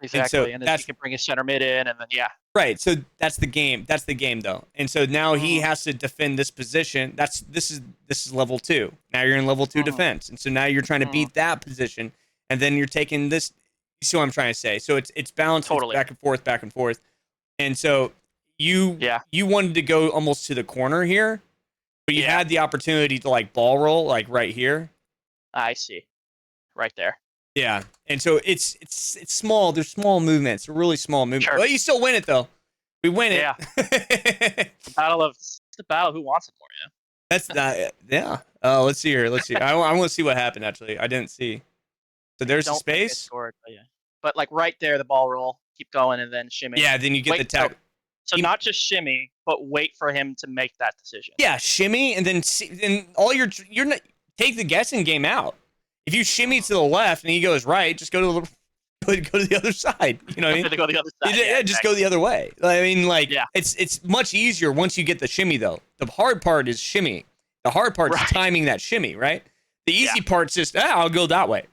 Exactly, and then he can bring his center mid in, and then
Right, so that's the game. That's the game, though. And so now he has to defend this position. This is level 2. Now you're in level 2 defense, and so now you're trying to beat that position, and then you're taking this. You see what I'm trying to say? So it's balanced, it's back and forth, and so you wanted to go almost to the corner here, but you had the opportunity to like ball roll like right here.
I see, right there.
Yeah, and so it's small. There's small movements, really small movements. Sure. Well, you still win it though. We win it.
Yeah. It's the battle. Who wants it more? Yeah.
That's not. Yeah. Oh, let's see here. Let's see. I want to see what happened. Actually, I didn't see. So there's the space.
Scored, but like right there, the ball roll. Keep going and then shimmy.
Yeah. Then you get the tag.
So not just shimmy, but wait for him to make that decision.
Yeah, shimmy, and then all you're not take the guessing game out. If you shimmy to the left and he goes right, just go to the other side. You know what I mean?
Go to the other side.
Yeah, just go the other way. I mean, like, it's much easier once you get the shimmy, though. The hard part is shimmy. The hard part is timing that shimmy, right? The easy part's just, I'll go that way,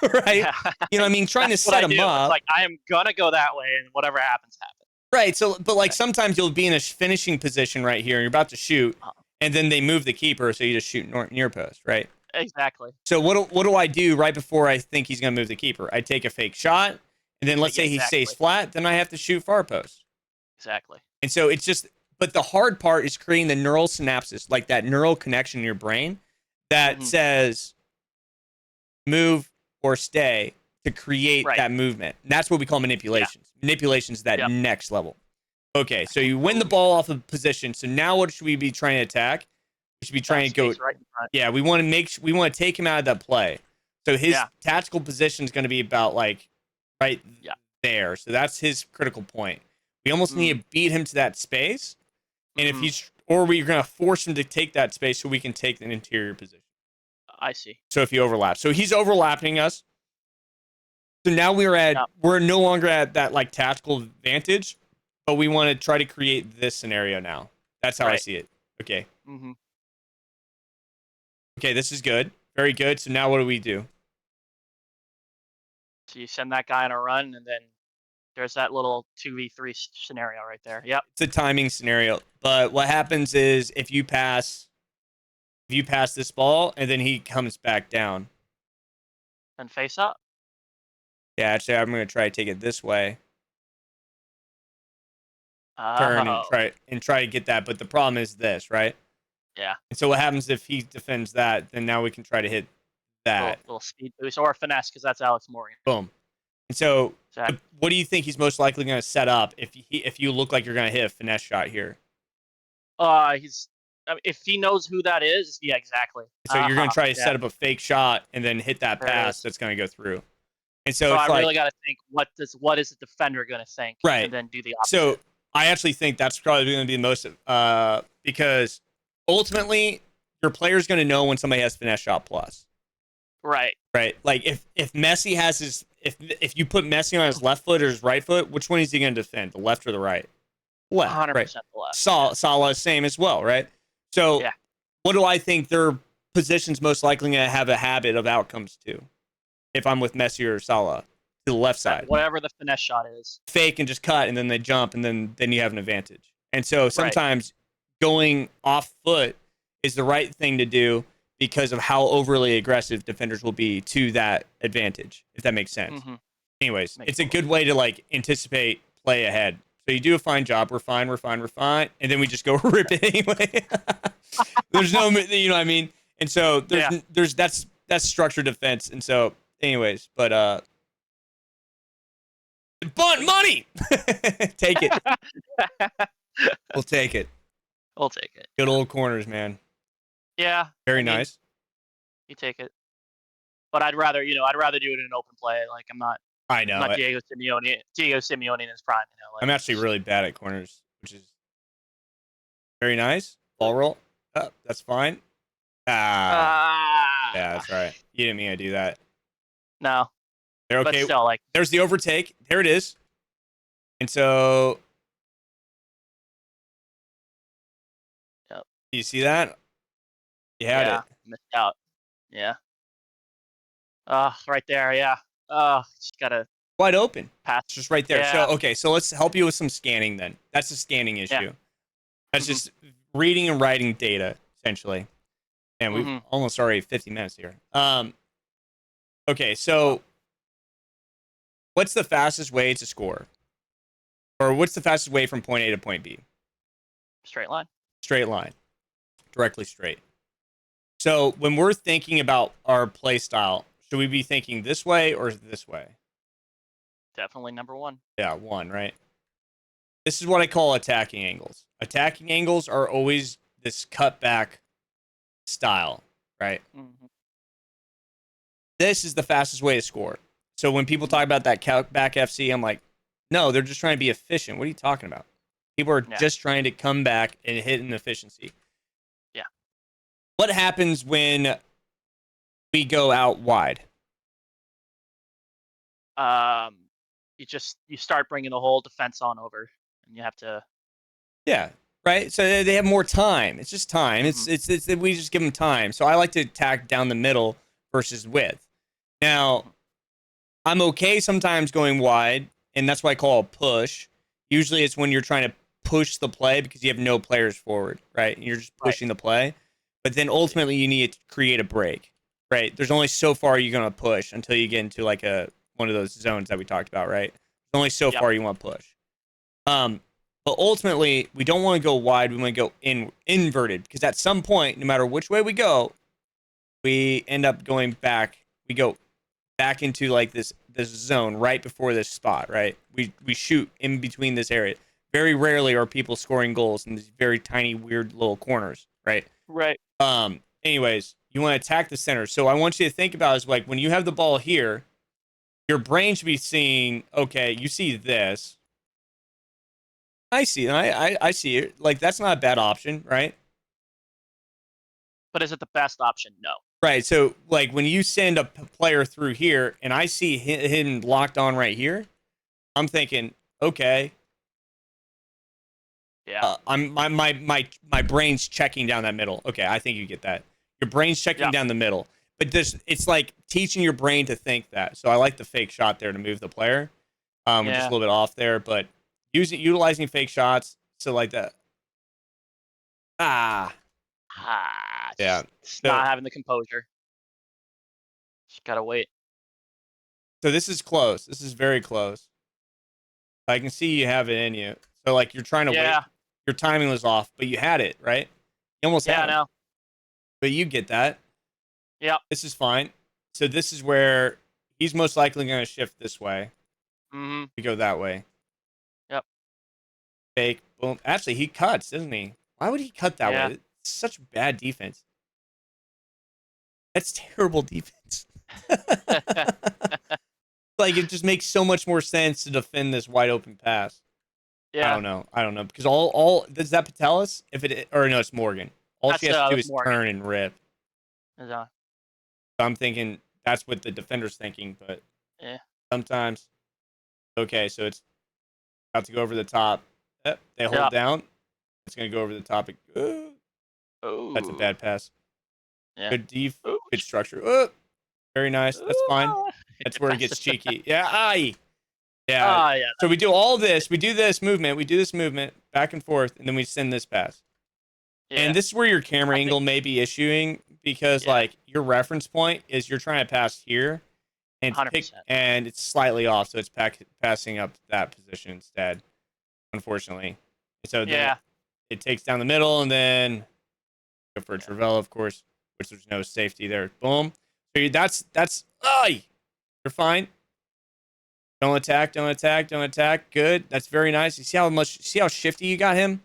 right? Yeah. You know what I mean? Trying to set him up.
It's like, I am going to go that way, and whatever happens, happens.
Right, so, but like sometimes you'll be in a finishing position right here, and you're about to shoot, and then they move the keeper, so you just shoot near post, right?
Exactly.
So what do I do right before I think he's going to move the keeper? I take a fake shot, and then let's say he stays flat, then I have to shoot far post.
Exactly.
And so it's just, but the hard part is creating the neural synapses, like that neural connection in your brain that says move or stay to create that movement. And that's what we call manipulations. Manipulations is that next level. Okay, so you win the ball off of position. So now what should we be trying to attack? We should be trying to go right in front. Yeah, we want to take him out of that play. So his tactical position is going to be about like right there. So that's his critical point. We almost need to beat him to that space. And if he's, or we're going to force him to take that space so we can take an interior position.
I see.
So if he overlaps. So he's overlapping us. So now we're no longer at that like tactical advantage, but we want to try to create this scenario now. That's how I see it. Okay. Okay, this is good. Very good. So now what do we do?
So you send that guy on a run, and then there's that little 2v3 scenario right there. Yep.
It's a timing scenario. But what happens is if you pass this ball, and then he comes back down.
And face up.
Yeah, actually, I'm going to try to take it this way. Turn and try to get that. But the problem is this, right?
Yeah.
And so what happens if he defends that? Then now we can try to hit that.
Little speed boost or finesse, because that's Alex Morgan.
Boom. And so what do you think he's most likely going to set up if you look like you're going to hit a finesse shot here?
If he knows who that is, yeah, exactly.
So you're going to try to set up a fake shot and then hit that pass that's going to go through. And so it's
I really got to think, what is the defender going to think?
Right.
And then do the opposite.
So I actually think that's probably going to be the most, because ultimately your player's going to know when somebody has finesse shot plus.
Right.
Right. Like if Messi has his, if you put Messi on his left foot or his right foot, which one is he going to defend? The left or the right? Left.
100%
right.
the left.
Salah, same as well, right? So what do I think their position's most likely going to have a habit of outcomes to? If I'm with Messi or Salah, to the left side.
Whatever the finesse shot is.
Fake and just cut, and then they jump, and then you have an advantage. And so sometimes going off foot is the right thing to do because of how overly aggressive defenders will be to that advantage, if that makes sense. Anyways, it's a good way to like anticipate play ahead. So you do a fine job. We're fine. And then we just go rip it anyway. There's no, you know what I mean? And so that's structured defense. And so anyways, but Bunt money. Take it. We'll take it.
We'll take it.
Good old corners, man.
Yeah.
Very nice.
You take it. But I'd rather do it in an open play. Like I'm not Diego Simeone in his prime.
I'm actually really bad at corners, which is very nice. Ball roll. That's fine. Yeah, that's right. You didn't mean to do that.
No.
They're okay.
But still, like,
there's the overtake. There it is. And so,
yep.
You see that? You had it.
Missed out. Yeah. Right there. Yeah. Just gotta
wide open.
pass.
It's just right there.
Yeah.
So let's help you with some scanning then. That's a scanning issue.
Yeah.
That's just reading and writing data essentially. And we've almost already 50 minutes here. Okay, so what's the fastest way to score? Or what's the fastest way from point A to point B?
Straight line.
Straight line. Directly straight. So when we're thinking about our play style, should we be thinking this way or this way?
Definitely number one.
Yeah, one, right? This is what I call attacking angles. Attacking angles are always this cutback style, right? This is the fastest way to score. So when people talk about that back FC, I'm like, no, they're just trying to be efficient. What are you talking about? People are just trying to come back and hit an efficiency.
Yeah.
What happens when we go out wide?
You start bringing the whole defense on over, and you have to.
Yeah. Right. So they have more time. It's just time. It's we just give them time. So I like to attack down the middle versus width. Now, I'm okay sometimes going wide, and that's what I call a push. Usually it's when you're trying to push the play because you have no players forward, right? And you're just pushing the play. But then ultimately you need to create a break, right? There's only so far you're going to push until you get into like one of those zones that we talked about, right? There's only so far you want to push. But ultimately, we don't want to go wide. We want to go inverted because at some point, no matter which way we go, we end up going back. We go back into like this zone right before this spot, right? We shoot in between this area. Very rarely are people scoring goals in these very tiny, weird little corners, right?
Right.
Anyways, you want to attack the center. So I want you to think about is like when you have the ball here, your brain should be seeing, okay, you see this. I see. I see it. Like, that's not a bad option, right?
But is it the best option? No.
Right. So, like, when you send a player through here and I see him locked on right here, I'm thinking, okay.
Yeah.
My brain's checking down that middle. Okay, I think you get that. Your brain's checking down the middle. But it's like teaching your brain to think that. So I like the fake shot there to move the player. We're just a little bit off there, but utilizing fake shots. So like that.
Just not having the composure. Just gotta wait.
So this is close. This is very close. I can see you have it in you. So like you're trying to wait. Your timing was off, but you had it, right? You almost had it.
I know.
But you get that.
Yeah.
This is fine. So this is where he's most likely going to shift this way.
Mm-hmm.
We go that way.
Yep.
Fake. Boom. Actually, he cuts, doesn't he? Why would he cut that way? It's such bad defense. That's terrible defense. Like, it just makes so much more sense to defend this wide open pass. Yeah. I don't know. Because all does that Patelis? Or no, it's Morgan. All she has to do is Morgan. Turn and rip. So I'm thinking that's what the defender's thinking, but sometimes. Okay, so it's about to go over the top. Yep, they hold down. It's going to go over the top. Oh, that's a bad pass. Yeah. Good good structure. Very nice. That's fine. That's where it gets cheeky. Yeah. Yeah. So we do all this. We do this movement. We do this movement back and forth, and then we send this pass. Yeah. And this is where your camera angle may be issuing because, like, your reference point is you're trying to pass here, and it's slightly off, so it's passing up that position instead, unfortunately. So then it takes down the middle, and then go for a Travella, of course, which there's no safety there. Boom. So that's you're fine. Don't attack, don't attack, don't attack. Good. That's very nice. You see how shifty you got him?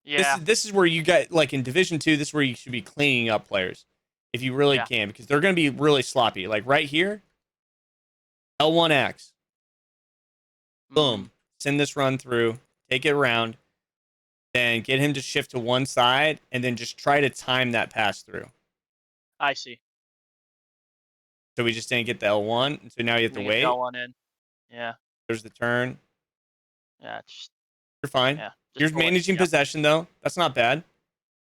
Yeah.
This is where you got, like, in Division 2, this is where you should be cleaning up players if you really can, because they're going to be really sloppy. Like right here, L1X. Boom. Send this run through, take it around, then get him to shift to one side, and then just try to time that pass through.
I see.
So we just didn't get the L1, and so now you have to wait.
L1 in. Yeah.
There's the turn.
Yeah.
You're fine.
Yeah.
You're managing possession though. That's not bad.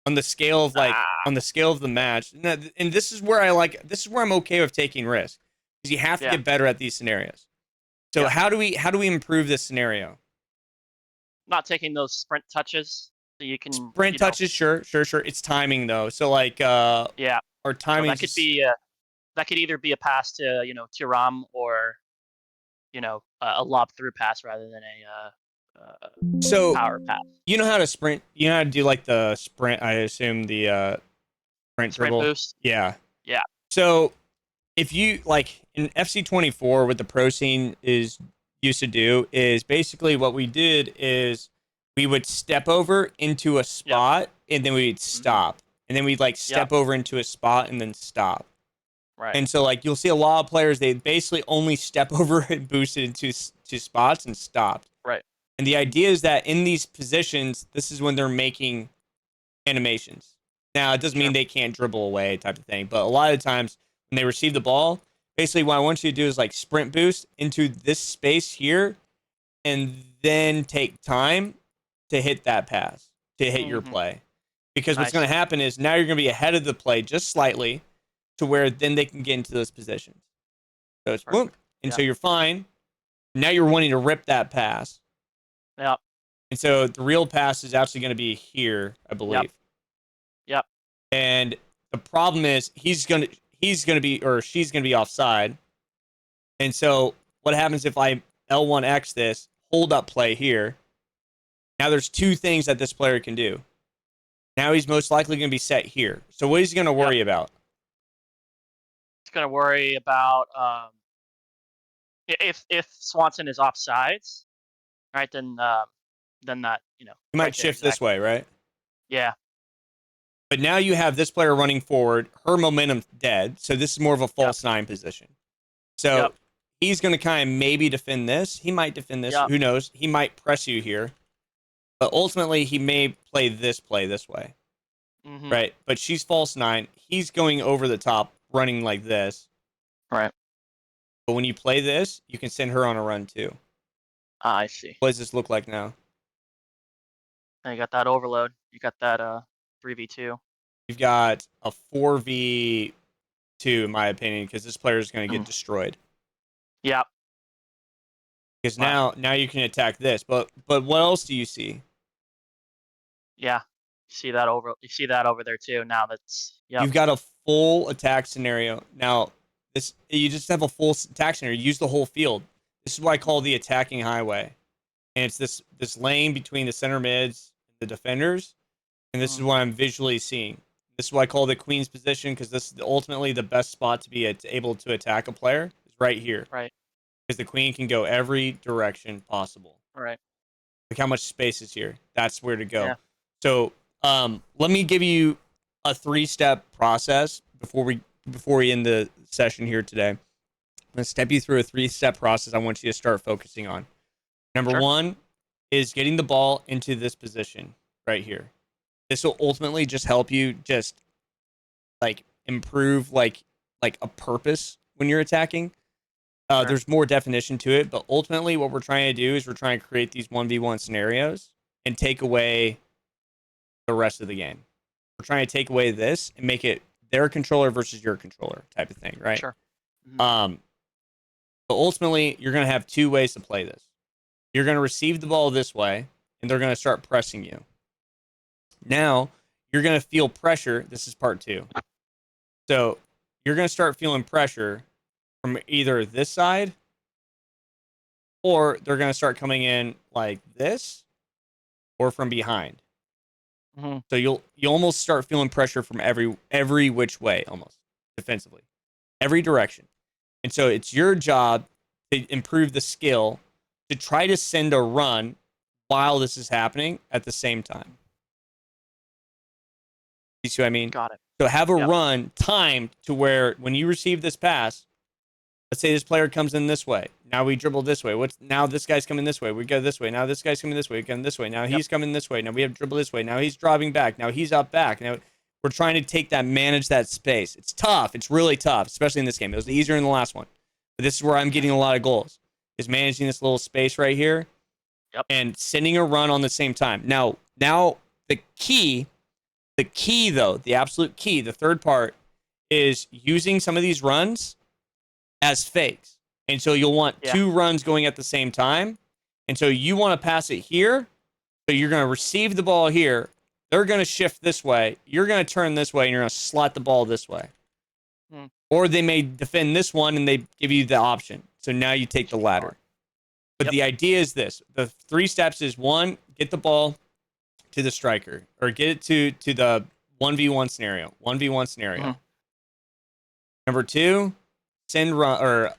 On the scale of the match, and this is where I'm okay with taking risks, because you have to get better at these scenarios. So how do we improve this scenario?
Not taking those sprint touches, so you can
touches. Sure. It's timing though. So like our timing.
So that could either be a pass to Thuram, or a lob through pass rather than a power pass.
You know how to sprint. You know how to do like the sprint. I assume the sprint dribble
boost.
Yeah.
Yeah.
So if you like in FC24, what the pro scene is used to do is basically what we did is we would step over into a spot and then we'd stop, and then we'd like step over into a spot and then stop.
Right.
And so like you'll see a lot of players, they basically only step over and boost it into spots and stopped.
Right.
And the idea is that in these positions, this is when they're making animations. Now, it doesn't mean they can't dribble away type of thing, but a lot of times when they receive the ball, basically what I want you to do is like sprint boost into this space here and then take time to hit that pass, to hit your play. Because what's going to happen is now you're going to be ahead of the play just slightly to where then they can get into those positions. So it's boom. And so you're fine. Now you're wanting to rip that pass.
Yeah.
And so the real pass is actually going to be here, I believe.
Yep.
And the problem is he's going to be, or she's going to be offside. And so what happens if I L1X this, hold up play here? Now there's two things that this player can do. Now he's most likely going to be set here. So what is he going to worry about?
He's going to worry about if Swanson is offsides, right? Then that
he might shift this way, right?
Yeah.
But now you have this player running forward. Her momentum's dead, so this is more of a false nine position. So he's going to kind of maybe defend this. He might defend this. Who knows? He might press you here. But ultimately, he may play this way. Right? But she's false nine. He's going over the top, running like this.
Right.
But when you play this, you can send her on a run too.
I see.
What does this look like now?
Now you got that overload. You got that 3v2.
You've got a 4v2, in my opinion, because this player is going to get destroyed.
Yep.
Because now you can attack this. But what else do you see?
Yeah. You see that over there too. Now that's
You've got a full attack scenario. Now you just have a full attack scenario. Use the whole field. This is what I call the attacking highway. And it's this lane between the center mids and the defenders. And this is what I'm visually seeing. This is what I call the queen's position, because this is ultimately the best spot to be able to attack a player. Is right here.
Right.
Because the queen can go every direction possible.
Right.
Look how much space is here. That's where to go.
Yeah.
So let me give you a 3-step process before we end the session here today. I'm going to step you through a 3-step process I want you to start focusing on. Number 1 is getting the ball into this position right here. This will ultimately just help you just like improve like a purpose when you're attacking. There's more definition to it, but ultimately what we're trying to do is we're trying to create these 1v1 scenarios and take away the rest of the game. We're trying to take away this and make it their controller versus your controller type of thing, right?
Sure.
But ultimately, you're going to have 2 ways to play this. You're going to receive the ball this way, and they're going to start pressing you. Now, you're going to feel pressure. This is part 2. So you're going to start feeling pressure from either this side, or they're going to start coming in like this, or from behind. So you'll almost start feeling pressure from every which way, almost defensively, every direction. And so it's your job to improve the skill to try to send a run while this is happening at the same time. You see what I mean?
Got it.
So have a run timed to where when you receive this pass, let's say this player comes in this way. Now we dribble this way. Now this guy's coming this way. We go this way. Now this guy's coming this way. We go this way. Now he's coming this way. Now we have to dribble this way. Now he's dropping back. Now he's up back. Now we're trying to take that, manage that space. It's tough. It's really tough, especially in this game. It was easier in the last one. But this is where I'm getting a lot of goals, is managing this little space right here and sending a run on the same time. Now the key though, the absolute key, the third part is using some of these runs as fakes. And so you'll want two runs going at the same time. And so you want to pass it here. So you're going to receive the ball here. They're going to shift this way. You're going to turn this way and you're going to slot the ball this way. Or they may defend this one and they give you the option. So now you take the latter. But the idea is this. The 3 steps is 1, get the ball to the striker or get it to the 1v1 scenario. 1v1 scenario. Number 2, send run, or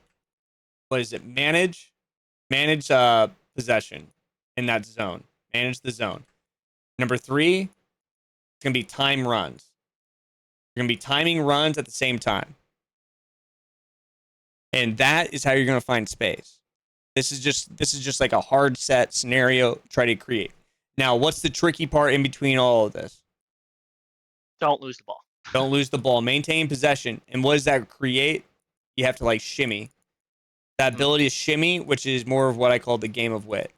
what is it? Manage possession in that zone. Manage the zone. Number 3, it's going to be time runs. You're going to be timing runs at the same time. And that is how you're going to find space. This is just like a hard set scenario try to create. Now, what's the tricky part in between all of this?
Don't lose the ball.
Don't lose the ball. Maintain possession. And what does that create? You have to like shimmy. That ability is shimmy, which is more of what I call the game of wit.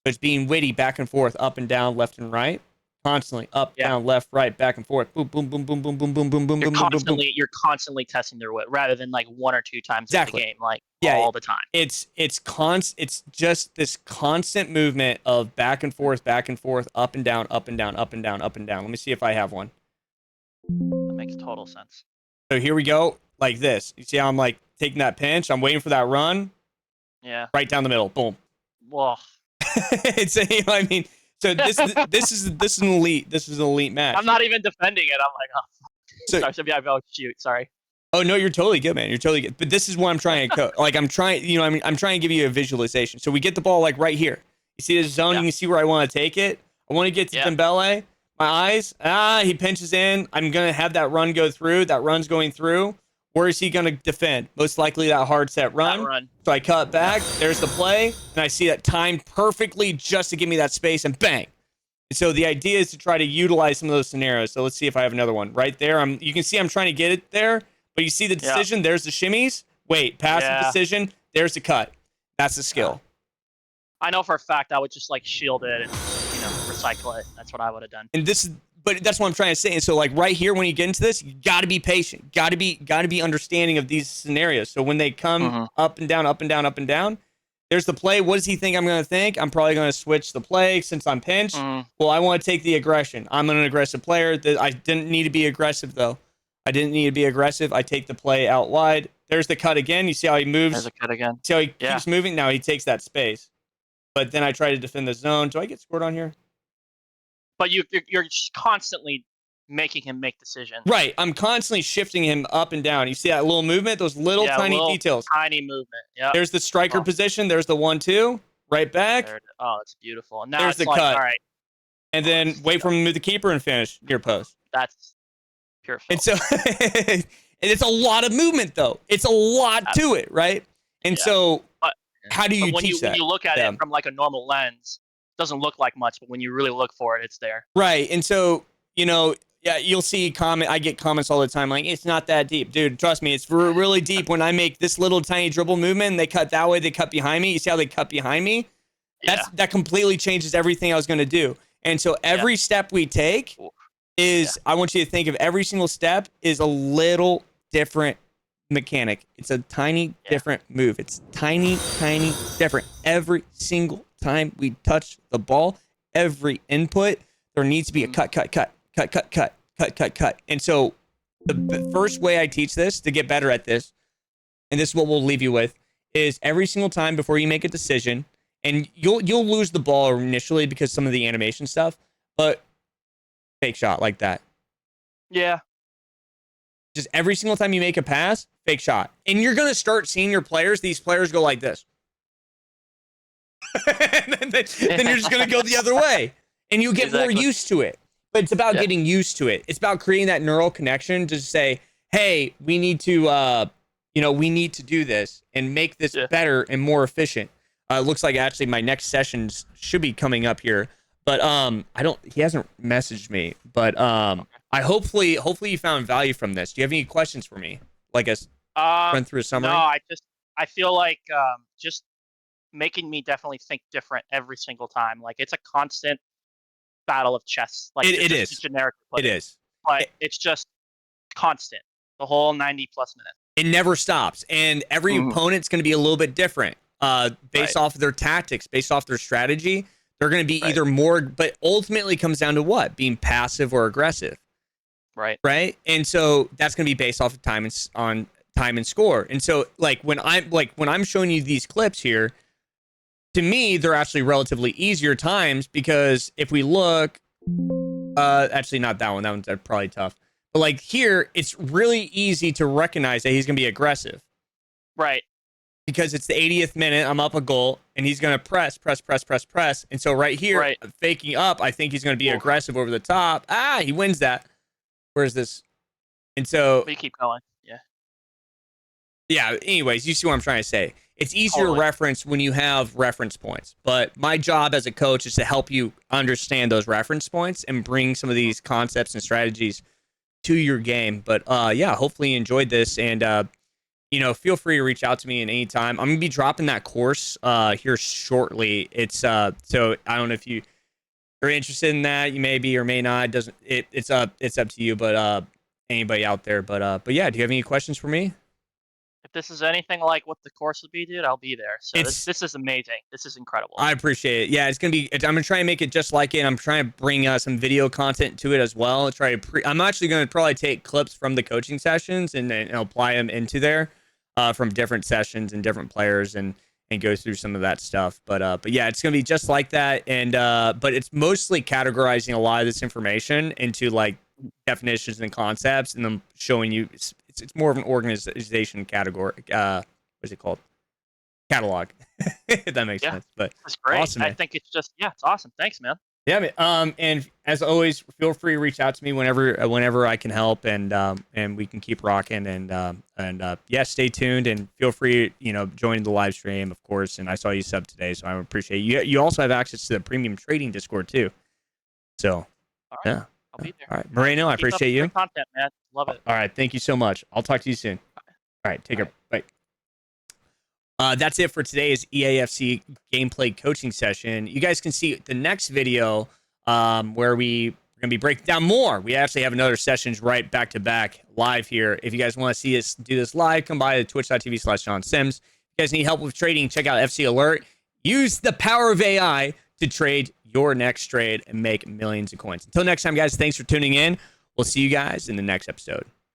So it's being witty back and forth, up and down, left and right. Constantly up, down, left, right, back and forth. Boom, boom, boom, boom, boom, boom, boom, boom, boom, boom, boom.
You're constantly testing their wit rather than like 1 or 2 times in the game, like all the time.
It's just this constant movement of back and forth, up and down, up and down, up and down, up and down. Let me see if I have one.
That makes total sense.
So here we go, like this. You see how I'm like taking that pinch? I'm waiting for that run. Yeah. Right down the middle. Boom.
Whoa.
It's you know what I mean. So this is an elite match.
I'm not even defending it. I'm like, oh, sorry, shoot, sorry.
Oh no, you're totally good, man. You're totally good. But this is what I'm trying to like. I'm trying to give you a visualization. So we get the ball like right here. You see this zone. You can see where I want to take it. I want to get to Dembele. My eyes. He pinches in. I'm gonna have that run go through. That run's going through. Where is he gonna defend? Most likely that hard set run. So I cut back. There's the play, and I see that timed perfectly just to give me that space, and bang. And so the idea is to try to utilize some of those scenarios. So let's see if I have another one right there. You can see I'm trying to get it there, but you see the decision. There's the shimmies. Wait, pass the decision. There's the cut. That's the skill.
I know for a fact I would just like shield it and recycle it. That's what I would have done.
And but that's what I'm trying to say. And so like right here, when you get into this, you got to be patient. Got to be understanding of these scenarios. So when they come up and down, up and down, up and down, there's the play. What does he think I'm going to think? I'm probably going to switch the play since I'm pinched. Well, I want to take the aggression. I'm an aggressive player. I didn't need to be aggressive though. I didn't need to be aggressive. I take the play out wide. There's the cut again. You see how he moves?
There's a cut again.
See how he keeps moving? Now he takes that space. But then I try to defend the zone. Do I get scored on here?
But you're just constantly making him make decisions.
Right. I'm constantly shifting him up and down. You see that little movement? Those little tiny details.
Tiny movement. Yeah.
There's the striker position. There's the 1-2. Right back.
It's beautiful. And now
there's
it's
the cut.
All right.
And then wait for him to move the keeper and finish near post.
That's pure filth.
And so and it's a lot of movement though. It's a lot to it, right? And so how do you teach that?
When you look at it from like a normal lens, it doesn't look like much, but when you really look for it, it's there.
Right. And so, you'll see I get comments all the time like, it's not that deep. Dude, trust me, it's really deep when I make this little tiny dribble movement and they cut that way, they cut behind me. You see how they cut behind me? That completely changes everything I was going to do. And so every step we take is, I want you to think of every single step is a little different mechanic. It's a tiny different move. It's tiny different. Every single time we touch the ball, every input, there needs to be a cut. And so the first way I teach this to get better at this, and this is what we'll leave you with, is every single time before you make a decision, and you'll lose the ball initially because some of the animation stuff, but fake shot like that.
Yeah.
Just every single time you make a pass, fake shot. And you're going to start seeing these players go like this. and then you're just going to go the other way and you get more used to it. But it's about getting used to it. It's about creating that neural connection to say, hey, we need to, we need to do this and make this better and more efficient. It looks like actually my next sessions should be coming up here, but he hasn't messaged me, but I hopefully you found value from this. Do you have any questions for me? Like run through a summary?
No, I feel like just making me definitely think different every single time. Like it's a constant battle of chess. Like
it is
generic.
It is.
But it's just constant. The whole 90+ minutes.
It never stops, and every opponent's going to be a little bit different, based off of their tactics, based off their strategy. They're going to be either more, but ultimately comes down to what? Being passive or aggressive. Right. And so that's going to be based off of time and score. And so when I'm showing you these clips here, to me, they're actually relatively easier times because if we look, actually not that one. That one's probably tough. But like here, it's really easy to recognize that he's going to be aggressive.
Right.
Because it's the 80th minute, I'm up a goal, and he's going to press. And so right here, faking up, I think he's going to be aggressive over the top. He wins that. Where's this? And so...
We keep going,
Yeah, anyways, you see what I'm trying to say. It's easier to reference when you have reference points. But my job as a coach is to help you understand those reference points and bring some of these concepts and strategies to your game. But hopefully you enjoyed this, and feel free to reach out to me at any time. I'm gonna be dropping that course here shortly. It's so I don't know if you are interested in that. You may be or may not. It's up to you. But anybody out there. But yeah, do you have any questions for me?
If this is anything like what the course would be, dude, I'll be there. So this is amazing. This is incredible.
I appreciate it. Yeah, it's gonna be. I'm gonna try and make it just like it. I'm trying to bring some video content to it as well. I'm actually gonna probably take clips from the coaching sessions and apply them into there, from different sessions and different players and go through some of that stuff. But yeah, it's gonna be just like that. And but it's mostly categorizing a lot of this information into like definitions and concepts, and then showing you. It's more of an organization category. What is it called? Catalog. If that makes sense. But
that's great.
Awesome,
I think it's just it's awesome. Thanks, man.
Yeah, man. And as always, feel free to reach out to me whenever I can help, and we can keep rocking. And stay tuned and feel free, join the live stream, of course. And I saw you sub today, so I appreciate you. You also have access to the premium trading Discord too. So, yeah.
I'll be there.
All right, Moreno, I appreciate you.
Content, man. Love it.
All right, thank you so much. I'll talk to you soon. All right, take care. Bye. That's it for today's EAFC gameplay coaching session. You guys can see the next video where we're going to be breaking down more. We actually have another sessions right back to back live here. If you guys want to see us do this live, come by to twitch.tv/JohnSims. If you guys need help with trading, check out FUTalert. Use the power of AI to trade your next trade and make millions of coins. Until next time, guys, thanks for tuning in. We'll see you guys in the next episode.